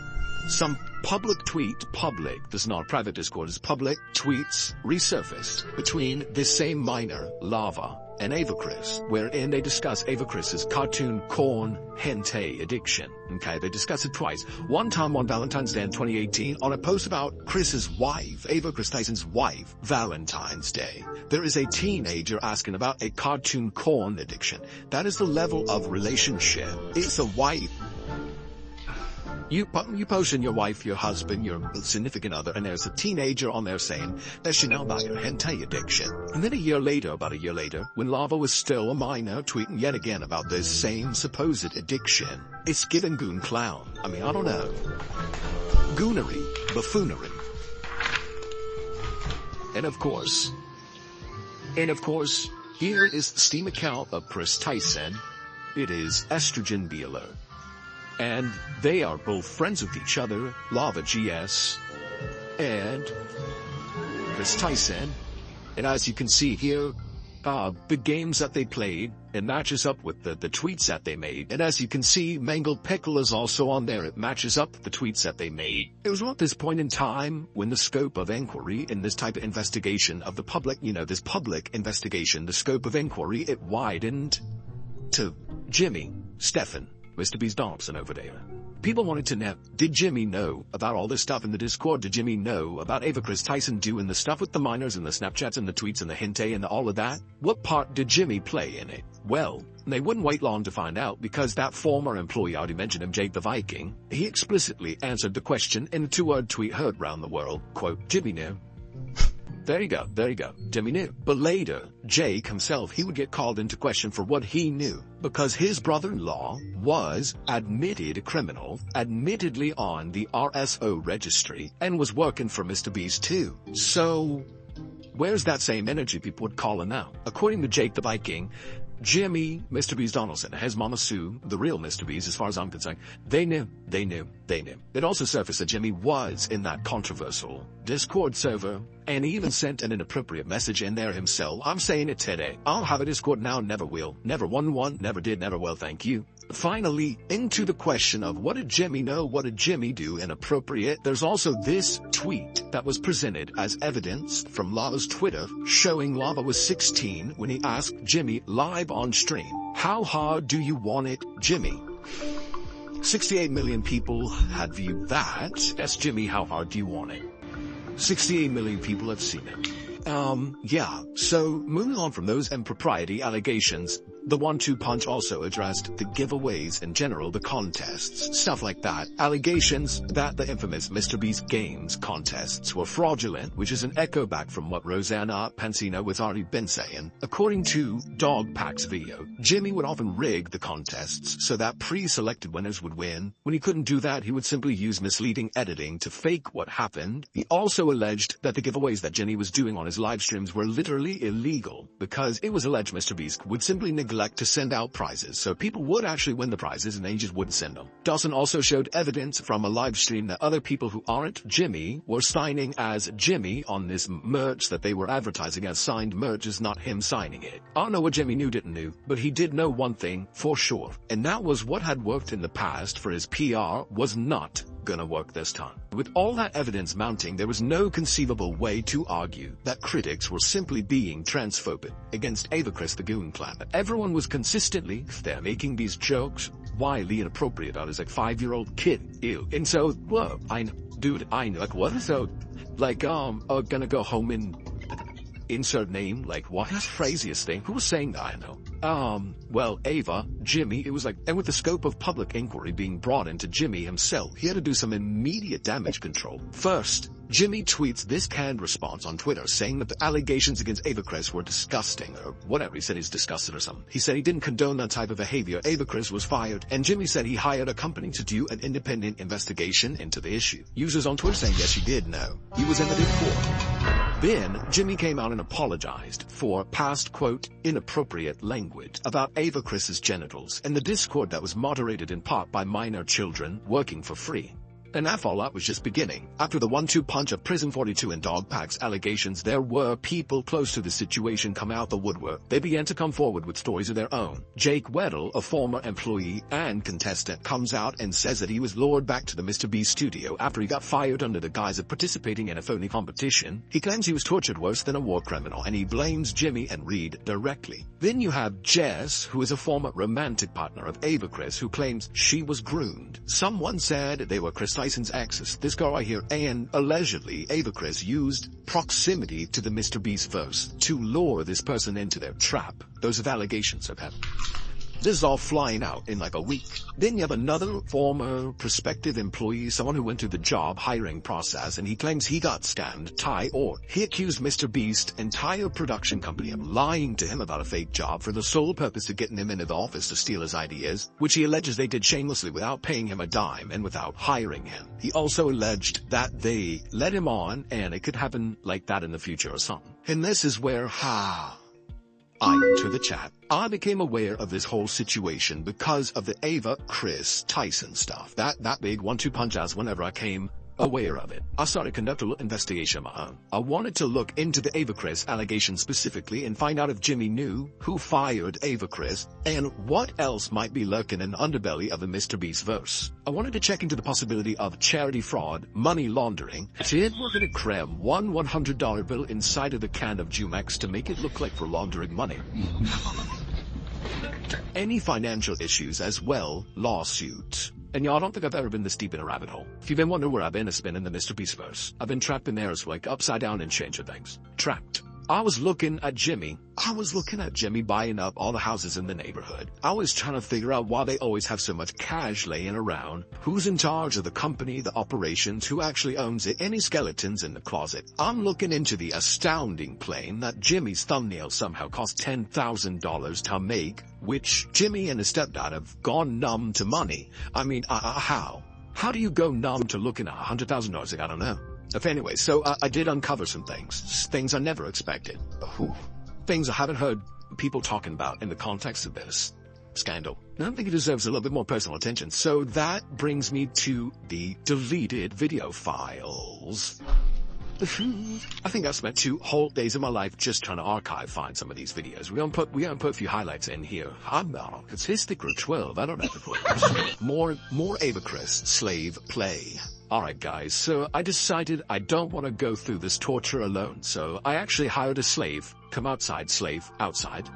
Some public, this is not a private Discord, it's public tweets resurfaced between this same minor, Lava, and Ava Chris, wherein they discuss Ava Chris's cartoon corn hente addiction. Okay, they discuss it twice. One time on Valentine's Day in 2018, on a post about Chris's wife, Ava Chris Tyson's wife, Valentine's Day. There is a teenager asking about a cartoon corn addiction. That is the level of relationship. It's a wife. You posting your wife, your husband, your significant other, and there's a teenager on there saying that she know about your hentai addiction. And then about a year later, when Lava was still a minor, tweeting yet again about this same supposed addiction. It's given goon clown. I mean, I don't know. Goonery, buffoonery. And of course, here is the Steam account of Chris Tyson. It is estrogen dealer. And they are both friends with each other, Lava GS and Chris Tyson. And as you can see here, the games that they played. It matches up with the tweets that they made. And as you can see, Mangled Pickle is also on there. It matches up with the tweets that they made. It was at this point in time when the scope of inquiry in this type of investigation of the public, this public investigation, the scope of inquiry, it widened to Jimmy, Stefan, MrBeast's Dobson over there. People wanted to know, did Jimmy know about all this stuff in the Discord? Did Jimmy know about Ava Chris Tyson doing the stuff with the minors and the Snapchats and the tweets and the hinte and all of that? What part did Jimmy play in it? Well, they wouldn't wait long to find out because that former employee, I already mentioned him, Jake the Viking, he explicitly answered the question in a 2-word tweet heard round the world, quote, Jimmy knew. There you go, Jimmy knew. But later, Jake himself, he would get called into question for what he knew, because his brother-in-law was admitted a criminal, admittedly on the RSO registry, and was working for MrBeast too. So, where's that same energy people would call in now? According to Jake the Viking, Jimmy, MrBeast Donaldson, his mama Sue, the real MrBeast as far as I'm concerned, they knew. It also surfaced that Jimmy was in that controversial Discord server, and he even sent an inappropriate message in there himself. I'm saying it today. I'll have a Discord now, never will. Never won, never did, never will, thank you. Finally, into the question of what did Jimmy know, what did Jimmy do inappropriate, there's also this tweet that was presented as evidence from Lava's Twitter showing Lava was 16 when he asked Jimmy live on stream, how hard do you want it, Jimmy? 68 million people had viewed that. That's Jimmy, how hard do you want it? 68 million people have seen it. Yeah, so moving on from those impropriety allegations, the 1-2 punch also addressed the giveaways in general, the contests, stuff like that. Allegations that the infamous MrBeast Games contests were fraudulent, which is an echo back from what Rosanna Pansino was already been saying. According to Dog Pack's video, Jimmy would often rig the contests so that pre-selected winners would win. When he couldn't do that, he would simply use misleading editing to fake what happened. He also alleged that the giveaways that Jimmy was doing on his live streams were literally illegal, because it was alleged MrBeast would simply neglect to send out prizes, so people would actually win the prizes and they just wouldn't send them. Dawson also showed evidence from a live stream that other people who aren't Jimmy were signing as Jimmy on this merch that they were advertising as signed merch is not him signing it. I don't know what Jimmy didn't know, but he did know one thing for sure, and that was what had worked in the past for his PR was not gonna work this time. With all that evidence mounting, there was no conceivable way to argue that critics were simply being transphobic against Ava Chris the Goon Clan. Everyone was consistently there making these jokes wildly inappropriate on his 5-year-old kid. Ew. And so, whoa, I know, dude, I know, what? So, gonna go home and insert name, what? That's the craziest thing. Who was saying that? I know. Well, Ava, Jimmy, it was and with the scope of public inquiry being brought into Jimmy himself, he had to do some immediate damage control. First, Jimmy tweets this canned response on Twitter saying that the allegations against Ava Chris were disgusting, or whatever. He said he's disgusted or something. He said he didn't condone that type of behavior. Ava Chris was fired, and Jimmy said he hired a company to do an independent investigation into the issue. Users on Twitter saying yes, he did know. He was in the Discord. Then, Jimmy came out and apologized for past, quote, inappropriate language about Ava Chris's genitals in the Discord that was moderated in part by minor children working for free. And that fallout was just beginning. After the 1-2 punch of Prison 42 and Dog Pack's allegations, there were people close to the situation come out the woodwork. They began to come forward with stories of their own. Jake Weddle, a former employee and contestant, comes out and says that he was lured back to the MrBeast studio after he got fired under the guise of participating in a phony competition. He claims he was tortured worse than a war criminal, and he blames Jimmy and Reed directly. Then you have Jess, who is a former romantic partner of Ava Chris, who claims she was groomed. Someone said they were Chris Tyson's exes, this girl right here, and allegedly Ava Chris used proximity to the MrBeast verse to lure this person into their trap. Those are allegations have happened. This is all flying out in a week. Then you have another former prospective employee, someone who went through the job hiring process, and he claims he got scammed, Ty Orr. He accused MrBeast's entire production company of lying to him about a fake job for the sole purpose of getting him into the office to steal his ideas, which he alleges they did shamelessly without paying him a dime and without hiring him. He also alleged that they led him on, and it could happen like that in the future or something. And this is where, I enter the chat. I became aware of this whole situation because of the Ava Chris Tyson stuff. That big 1-2 punch as whenever I came aware of it, I started conducting an investigation of my own. I wanted to look into the Ava Chris allegation specifically and find out if Jimmy knew who fired Ava Chris and what else might be lurking in the underbelly of the MrBeast verse. I wanted to check into the possibility of charity fraud, money laundering. We're gonna cram one $100 bill inside of the can of Jumex to make it look like we're laundering money. Any financial issues as well, lawsuits. And y'all, I don't think I've ever been this deep in a rabbit hole. If you've been wondering where I've been, it's been in the MrBeast verse. I've been trapped in there as like upside down and Stranger Things. Trapped. I was looking at Jimmy buying up all the houses in the neighborhood. I was trying to figure out why they always have so much cash laying around. Who's in charge of the company, the operations, who actually owns it, any skeletons in the closet. I'm looking into the astounding claim that Jimmy's thumbnail somehow cost $10,000 to make, which Jimmy and his stepdad have gone numb to money. I mean, how? How do you go numb to looking at $100,000? Like, I don't know. Anyway, so I did uncover some things I never expected. Things I haven't heard people talking about in the context of this scandal. I don't think it deserves a little bit more personal attention. So that brings me to the deleted video files. I think I spent 2 whole days of my life just trying to find some of these videos. We're gonna put a few highlights in here. I'm not. It's his thicker 12. I don't have to put more Ava Chris slave play. Alright guys, so I decided I don't want to go through this torture alone, so I actually hired a slave. Come outside, slave, outside.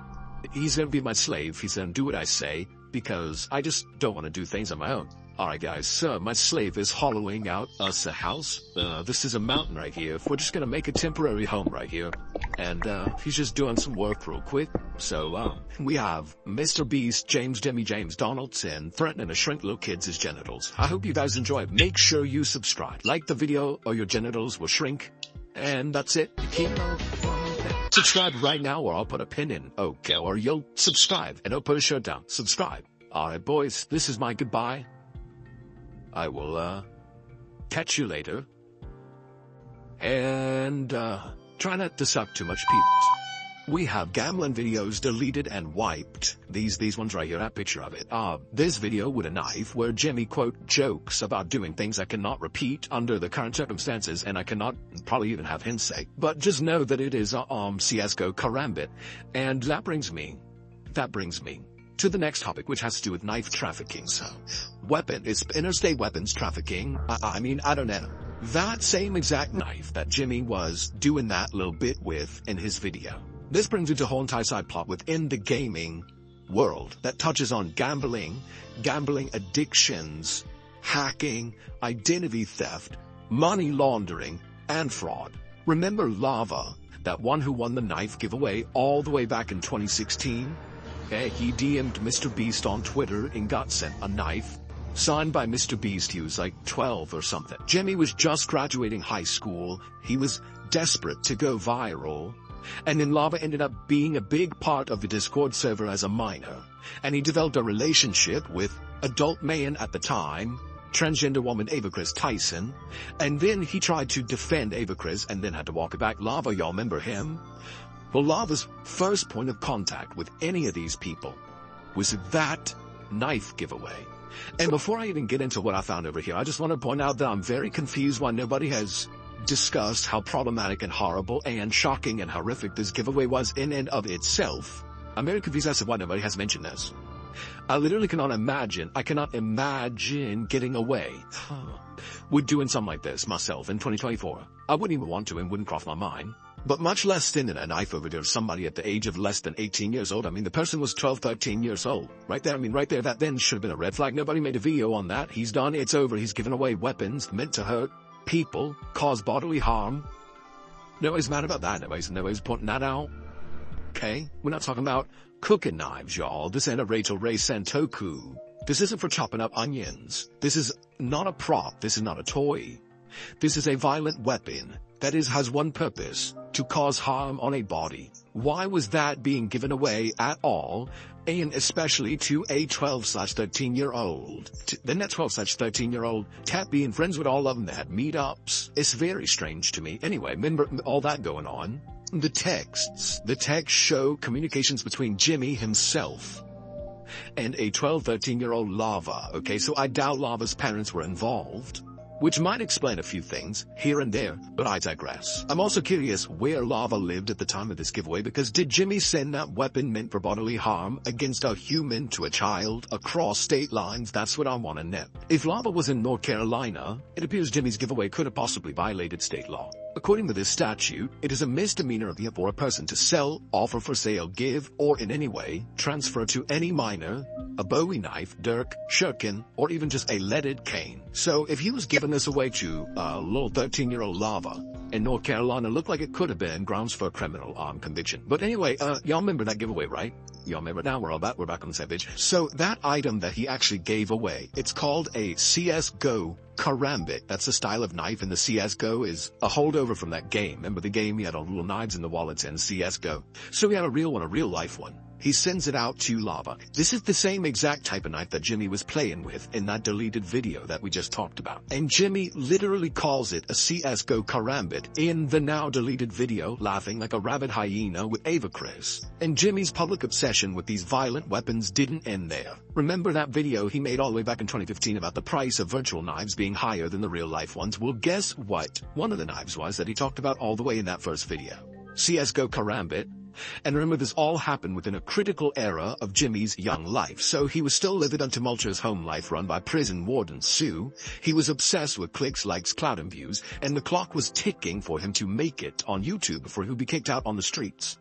He's gonna be my slave, he's gonna do what I say, because I just don't want to do things on my own. Alright guys, so my slave is hollowing out us a house. This is a mountain right here. We're just gonna make a temporary home right here. And he's just doing some work real quick. So we have MrBeast, James Donaldson threatening to shrink little kids' genitals. I hope you guys enjoy it. Make sure you subscribe. Like the video or your genitals will shrink. And that's it. Subscribe right now or I'll put a pin in. Okay, or you'll subscribe and I'll put a shirt down. Subscribe. Alright boys, this is my goodbye. I will, catch you later. And, try not to suck too much peeps. We have gambling videos deleted and wiped. These ones right here, that picture of it. This video with a knife where Jimmy, quote, jokes about doing things I cannot repeat under the current circumstances, and I cannot probably even have him say. But just know that it is, CSGO karambit. And that brings me to the next topic, which has to do with knife trafficking. So, interstate weapons trafficking. I don't know. That same exact knife that Jimmy was doing that little bit with in his video. This brings into a whole entire side plot within the gaming world that touches on gambling addictions, hacking, identity theft, money laundering, and fraud. Remember Lava, that one who won the knife giveaway all the way back in 2016? He DM'd MrBeast on Twitter and got sent a knife signed by MrBeast. He was like 12 or something. Jimmy was just graduating high school. He was desperate to go viral. And then Lava ended up being a big part of the Discord server as a minor. And he developed a relationship with adult man at the time, transgender woman Ava Chris Tyson. And then he tried to defend Ava Chris and then had to walk it back. Lava, y'all remember him? Well, Lava's first point of contact with any of these people was that knife giveaway. And before I even get into what I found over here, I just want to point out that I'm very confused why nobody has discussed how problematic and horrible and shocking and horrific this giveaway was in and of itself. I'm very confused as to why nobody has mentioned this. I literally cannot imagine getting away with doing something like this myself in 2024. I wouldn't even want to and wouldn't cross my mind. But much less sending a knife over to somebody at the age of less than 18 years old. I mean, the person was 12, 13 years old. Right there, that then should have been a red flag. Nobody made a video on that. He's done, it's over. He's given away weapons meant to hurt people, cause bodily harm. Nobody's mad about that. Nobody's pointing that out. Okay? We're not talking about cooking knives, y'all. This ain't a Rachel Ray Santoku. This isn't for chopping up onions. This is not a prop. This is not a toy. This is a violent weapon that has one purpose, to cause harm on a body. Why was that being given away at all, and especially to a 12/13-year-old? Then that 12/13-year-old kept being friends with all of them. They had meetups. It's very strange to me. Anyway, remember all that going on? The texts show communications between Jimmy himself and a 12/13-year-old Lava. Okay, so I doubt Lava's parents were involved. which might explain a few things here and there, but I digress. I'm also curious where Lava lived at the time of this giveaway, because did Jimmy send that weapon meant for bodily harm against a human to a child across state lines? That's what I want to know. If Lava was in North Carolina, it appears Jimmy's giveaway could have possibly violated state law. According to this statute, it is a misdemeanor for a person to sell, offer for sale, give, or in any way transfer to any minor a Bowie knife, dirk, shuriken, or even just a leaded cane. So if he was giving this away to a little 13-year-old Lava in North Carolina, looked like it could have been grounds for a criminal conviction. But anyway, y'all remember that giveaway, right? Y'all remember now? We're back on the same page. So that item that he actually gave away, it's called a CSGO karambit. That's a style of knife, and the CSGO is a holdover from that game. Remember the game? He had all the little knives in the wallets and CSGO. So we had a real one, a real life one. He sends it out to Lava. This is the same exact type of knife that Jimmy was playing with in that deleted video that we just talked about. And Jimmy literally calls it a CSGO karambit in the now deleted video, laughing like a rabid hyena with Ava Chris. And Jimmy's public obsession with these violent weapons didn't end there. Remember that video he made all the way back in 2015 about the price of virtual knives being higher than the real life ones? Well, guess what? One of the knives was that he talked about all the way in that first video. CSGO karambit. And remember, this all happened within a critical era of Jimmy's young life, so he was still living a tumultuous home life run by prison warden Sue. He was obsessed with clicks, likes, clout, and views, and the clock was ticking for him to make it on YouTube before he would be kicked out on the streets.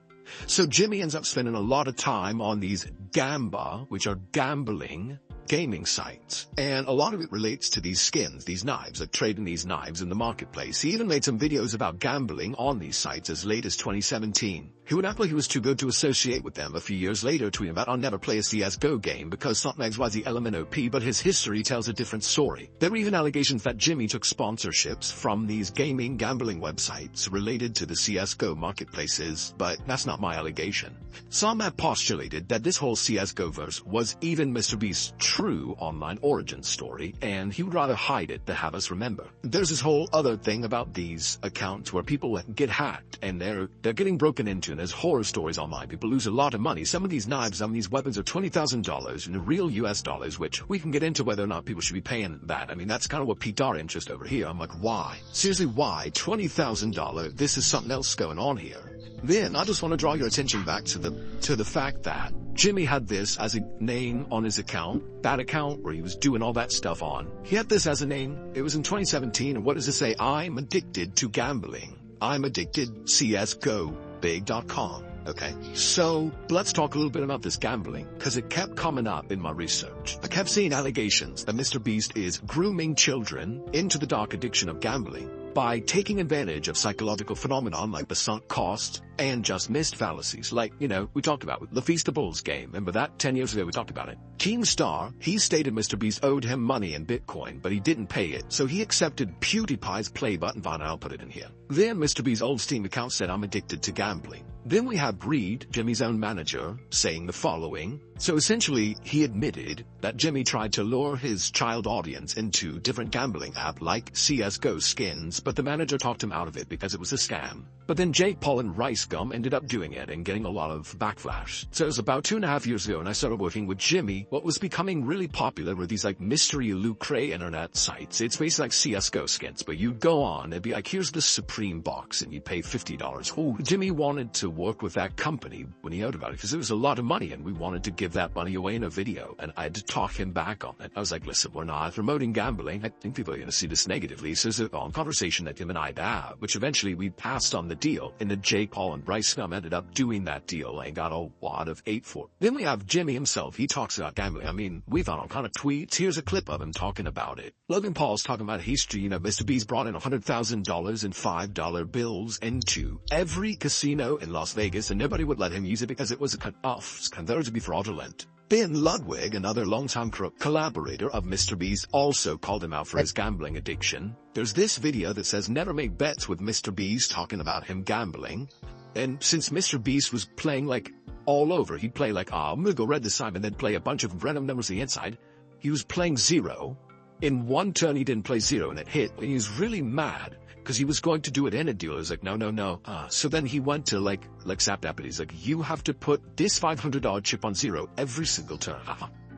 So Jimmy ends up spending a lot of time on these Gamba, which are gambling gaming sites, and a lot of it relates to these skins, these knives, like trading these knives in the marketplace. He even made some videos about gambling on these sites as late as 2017. He would act like he was too good to associate with them a few years later, tweeting about, I'll never play a CSGO game because something XYZ element OP, but his history tells a different story. There were even allegations that Jimmy took sponsorships from these gaming gambling websites related to the CSGO marketplaces, but that's not my allegation. Some have postulated that this whole CSGO verse was even MrBeast's true online origin story, and he would rather hide it to have us remember. There's this whole other thing about these accounts where people get hacked and they're getting broken into, and there's horror stories online. People lose a lot of money. Some of these knives, some of these weapons are $20,000 in real US dollars, which we can get into whether or not people should be paying that. I mean, that's kind of what piqued our interest over here. I'm like, why? Seriously, why? $20,000? This is something else going on here. Then I just want to draw your attention back to the fact that Jimmy had this as a name on his account, that account where he was doing all that stuff on. He had this as a name. It was in 2017, and what does it say? I'm addicted to gambling. I'm addicted CSGO.big.com. Okay, so let's talk a little bit about this gambling, because it kept coming up in my research. I kept seeing allegations that MrBeast is grooming children into the dark addiction of gambling by taking advantage of psychological phenomenon like the sunk cost and just missed fallacies, like, we talked about with the Feastables game. Remember that? 10 years ago we talked about it. Keemstar, he stated MrBeast owed him money in Bitcoin, but he didn't pay it, so he accepted PewDiePie's play button. Fine, I'll put it in here. Then MrBeast's old Steam account said, I'm addicted to gambling. Then we have Breed, Jimmy's own manager, saying the following. So essentially, he admitted that Jimmy tried to lure his child audience into different gambling app like CSGO skins, but the manager talked him out of it because it was a scam. But then Jake Paul and Rice Gum ended up doing it and getting a lot of backlash. So it was about 2.5 years ago, and I started working with Jimmy. What was becoming really popular were these like mystery Lucre internet sites. It's basically like CSGO skins, but you'd go on, it'd be like, here's the Supreme box, and you'd pay $50. Oh, Jimmy wanted to work with that company when he heard about it, because it was a lot of money, and we wanted to give that money away in a video, and I had to talk him back on it. I was like, listen, we're not promoting gambling. I think people are going to see this negatively. So it's a long conversation that him and I had, which eventually we passed on the deal, and then Jake Paul and Bryce Scum ended up doing that deal and got a wad of 8 for it. Then we have Jimmy himself. He talks about gambling. I mean, we found all kind of tweets. Here's a clip of him talking about it. Logan Paul's talking about history. MrBeast brought in $100,000 in $5 bills into every casino in Las Vegas, and nobody would let him use it because it was considered to be fraudulent. Ben Ludwig, another longtime collaborator of MrBeast, also called him out for his gambling addiction. There's this video that says never make bets with MrBeast, talking about him gambling. And since MrBeast was playing like all over, he'd play like, I'm gonna go red this time, and then play a bunch of random numbers on the inside. He was playing 0. In one turn he didn't play 0 and it hit, and he was really mad because he was going to do it in a deal. He was like, no. So then he went to like Zap Deputy. He's like, you have to put this $500 chip on 0 every single turn.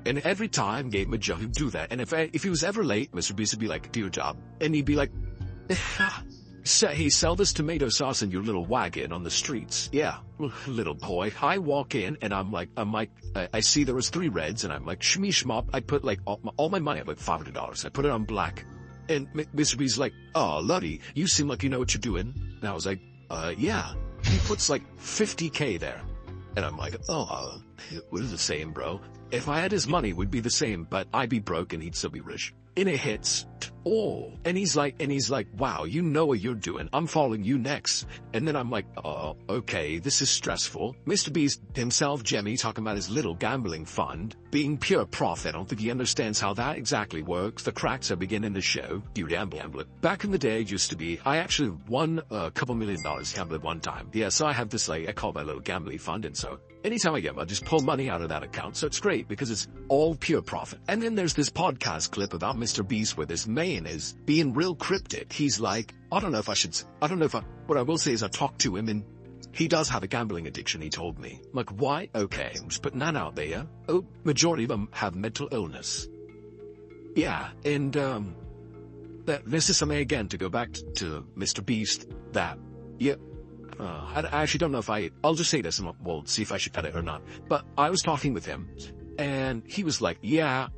And every time gave him a job, he'd do that. And if he was ever late, Mr. Beast would be like, do your job. And he'd be like, hey, sell this tomato sauce in your little wagon on the streets. Yeah, little boy. I walk in and I'm like, I see there was 3 reds and I'm like, shmee shmop. I put like all my money, like $500. I put it on black. And Mr. B's like, oh, Luddy, you seem like you know what you're doing. And I was like, yeah. He puts like 50K there. And I'm like, oh, we're the same, bro. If I had his money, we'd be the same, but I'd be broke and he'd still be rich. And it hits. Oh, and he's like, wow, you know what you're doing. I'm following you next. And then I'm like, oh, okay, this is stressful. Mr. Beast himself, Jimmy, talking about his little gambling fund, being pure profit. I don't think he understands how that exactly works. The cracks are beginning to show. You gambler. Back in the day, it used to be, I actually won a couple $1 million gambling one time. Yeah, so I have this, like, I call my little gambling fund, and so anytime I get, I just pull money out of that account. So it's great because it's all pure profit. And then there's this podcast clip about Mr. Beast where this man is being real cryptic. He's like, what I will say is I talked to him and he does have a gambling addiction, he told me. I'm like, why? Okay, I'm just putting that out there. Oh, majority of them have mental illness. Yeah, and, this is something again to go back to Mr. Beast that, yeah, I actually don't know if I'll just say this and we'll see if I should cut it or not. But I was talking with him and he was like, yeah,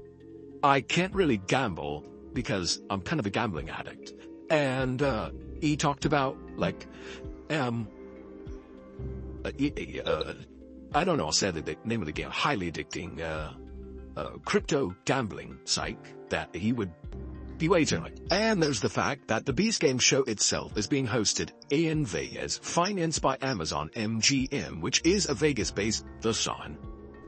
I can't really gamble because I'm kind of a gambling addict. And, he talked about like, I don't know, I'll say the name of the game, highly addicting, crypto gambling site that he would be wagering. And there's the fact that the Beast Game show itself is being hosted in Vegas, financed by Amazon MGM, which is a Vegas-based The Sun.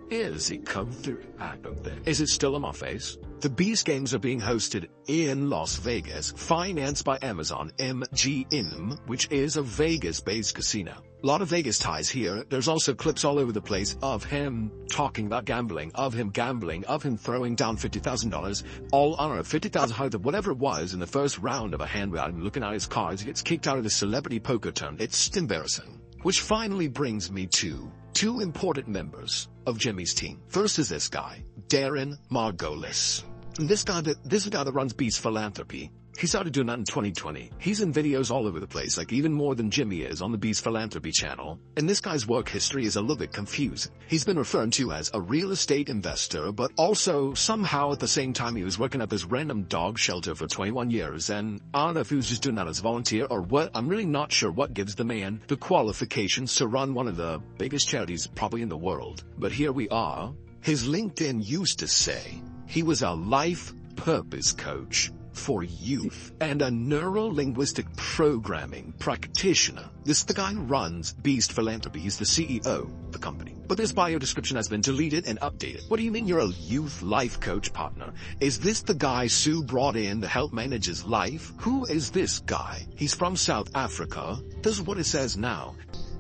Is it come through? I don't think. Is it still on my face? The Beast Games are being hosted in Las Vegas, financed by Amazon MGM, which is a Vegas-based casino. A lot of Vegas ties here. There's also clips all over the place of him talking about gambling, of him throwing down $50,000, all on a $50,000, whatever it was, in the first round of a hand without him looking at his cards. He gets kicked out of the celebrity poker tournament. It's embarrassing. Which finally brings me to 2 important members of Jimmy's team. First is this guy, Darren Margolis. This is the guy that runs Beast Philanthropy. He started doing that in 2020. He's in videos all over the place, like even more than Jimmy is on the Beast Philanthropy channel. And this guy's work history is a little bit confusing. He's been referred to as a real estate investor, but also somehow at the same time he was working at this random dog shelter for 21 years. And I don't know if he was just doing that as a volunteer or what. I'm really not sure what gives the man the qualifications to run one of the biggest charities probably in the world. But here we are. His LinkedIn used to say he was a life purpose coach for youth and a neuro-linguistic programming practitioner. This is the guy who runs Beast Philanthropy. He's the CEO of the company. But this bio description has been deleted and updated. What do you mean you're a youth life coach partner? Is this the guy Sue brought in to help manage his life? Who is this guy? He's from South Africa. This is what it says now.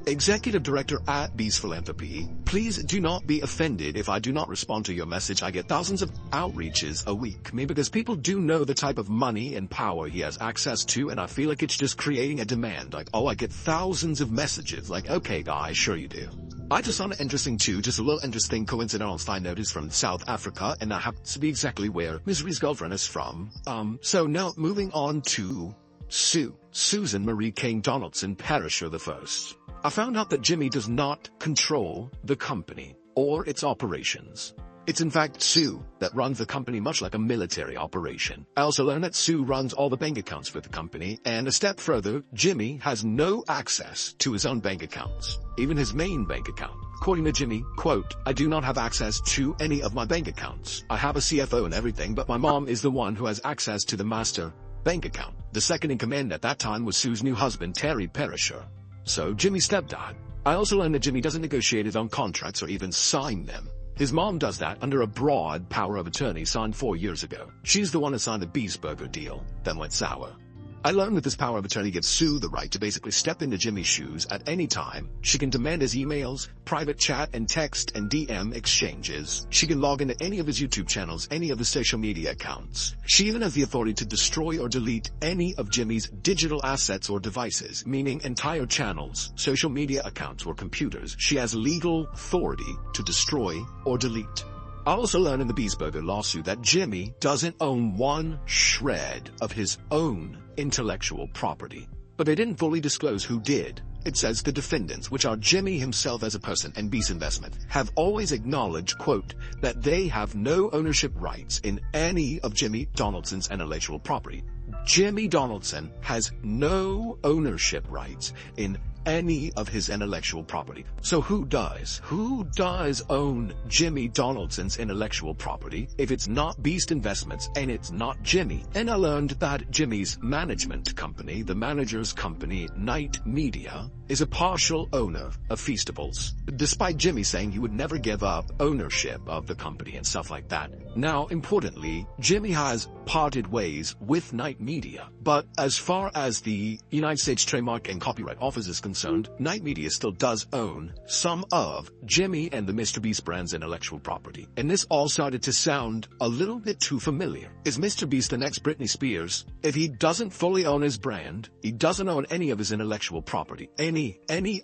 Executive Director at Beast Philanthropy, please do not be offended if I do not respond to your message. I get thousands of outreaches a week. Maybe because people do know the type of money and power he has access to, and I feel like it's just creating a demand. Like, oh, I get thousands of messages. Like, okay, guys, sure you do. I just found it interesting too, just a little interesting coincidental side notice from South Africa, and that happens to be exactly where Misery's girlfriend is from. So now moving on to Susan Marie King Donaldson Perisher the First. I found out that Jimmy does not control the company or its operations. It's in fact Sue that runs the company, much like a military operation. I also learned that Sue runs all the bank accounts for the company, and a step further, Jimmy has no access to his own bank accounts, even his main bank account. According to Jimmy, quote, I do not have access to any of my bank accounts. I have a CFO and everything, but my mom is the one who has access to the master bank account. The second in command at that time was Sue's new husband, Terry Perisher. So Jimmy's stepdad. I also learned that Jimmy doesn't negotiate his own contracts or even sign them. His mom does that under a broad power of attorney signed 4 years ago. She's the one who signed the Beast Burger deal, then went sour. I learned that this power of attorney gives Sue the right to basically step into Jimmy's shoes at any time. She can demand his emails, private chat and text and DM exchanges. She can log into any of his YouTube channels, any of his social media accounts. She even has the authority to destroy or delete any of Jimmy's digital assets or devices, meaning entire channels, social media accounts or computers. She has legal authority to destroy or delete. I also learned in the Beastburger lawsuit that Jimmy doesn't own one shred of his own intellectual property. But they didn't fully disclose who did. It says the defendants, which are Jimmy himself as a person and Beast Investment, have always acknowledged, quote, that they have no ownership rights in any of Jimmy Donaldson's intellectual property. Jimmy Donaldson has no ownership rights in any of his intellectual property. So who does? Who does own Jimmy Donaldson's intellectual property if it's not Beast Investments and it's not Jimmy? And I learned that Jimmy's management company, the manager's company, Night Media, is a partial owner of Feastables, despite Jimmy saying he would never give up ownership of the company and stuff like that. Now, importantly, Jimmy has parted ways with Night Media, but as far as the United States Trademark and Copyright Office is concerned, Night Media still does own some of Jimmy and the MrBeast brand's intellectual property. And this all started to sound a little bit too familiar. Is MrBeast the next Britney Spears? If he doesn't fully own his brand, he doesn't own any of his intellectual property, any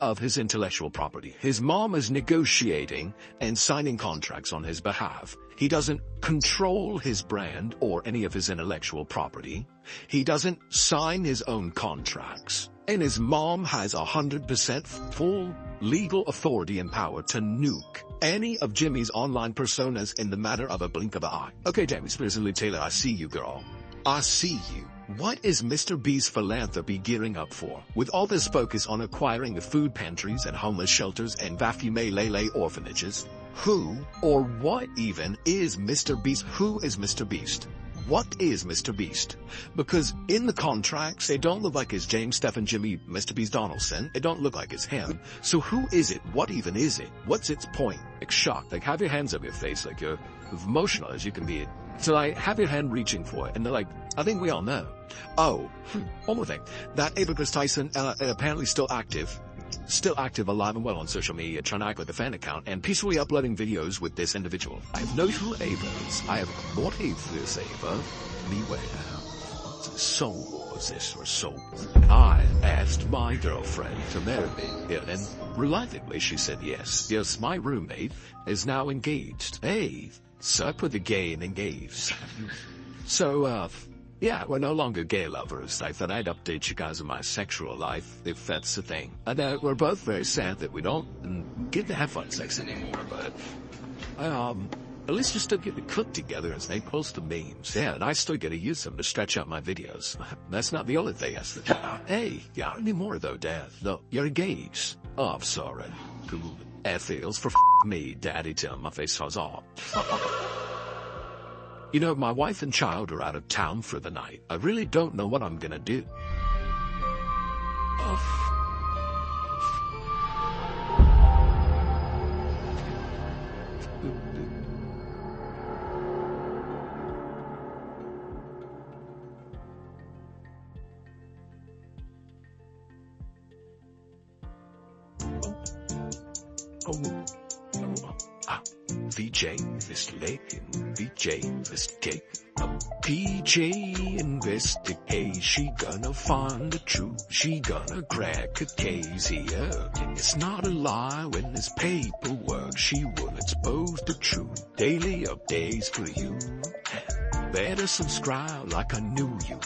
of his intellectual property. His mom is negotiating and signing contracts on his behalf. He doesn't control his brand or any of his intellectual property. He doesn't sign his own contracts. And his mom has 100% full legal authority and power to nuke any of Jimmy's online personas in the matter of a blink of an eye. Okay, Jamie Spears and Lee Taylor, I see you, girl. I see you. What is MrBeast's Philanthropy gearing up for? With all this focus on acquiring the food pantries and homeless shelters and Vafume orphanages, who or what even is MrBeast? Who is MrBeast? What is MrBeast? Because in the contracts, it don't look like it's James Stephen Jimmy MrBeast Donaldson. It don't look like it's him. So who is it? What even is it? What's its point? Like shocked. Like have your hands over your face. Like you're emotional as you can be. So like have your hand reaching for it. And they're like, I think we all know. Oh, one more thing. That Ava Chris Tyson apparently still active, alive and well on social media, trying to act like a fan account and peacefully uploading videos with this individual. I have no two Avas. I have what is this Ava? Beware. So was this or so? I asked my girlfriend to marry me, and reluctantly she said yes. Yes, my roommate is now engaged. Hey, suck with the gay and engaged. So, yeah, we're no longer gay lovers. I thought I'd update you guys on my sexual life, if that's the thing. And we're both very sad that we don't get to have fun sex anymore, but at least we still get to cook together and stay close to memes. Yeah, and I still get to use them to stretch out my videos. That's not the only thing I said. Hey, yeah, anymore though, Dad. No, you're engaged. Oh, I'm sorry. Cool. Feels for me, Daddy, till my face falls off. You know, my wife and child are out of town for the night. I really don't know what I'm gonna do. VJ investigate, VJ investigate, PJ investigate. She gonna find the truth. She gonna crack a case here. It's not a lie when it's paperwork. She will expose the truth. Daily updates for you. Better subscribe like I knew you.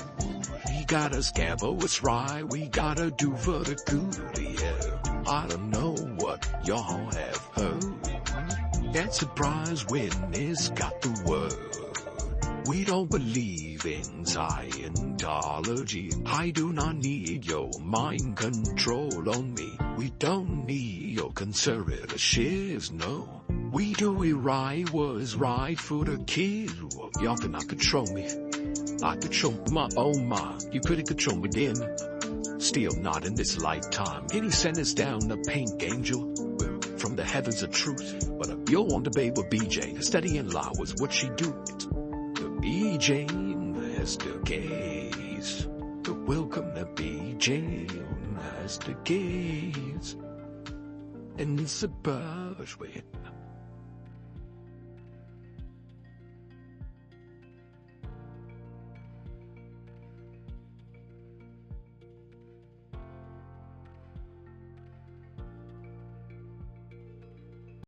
We gotta scabble what's right. We gotta do for the good. Yeah. I don't know what y'all have heard. That surprise witness got the word. We don't believe in Scientology. I do not need your mind control on me. We don't need your conservatorships, no. We do it right, what's right for the kids. Y'all cannot control me. I control my own mind. You couldn't control me then. Still not in this lifetime. Can he send us down a pink angel from the heavens of truth? But if you want to be with BJ, study-in-law was what she do. The BJ investigates. Welcome to BJ investigates. And it's a brush with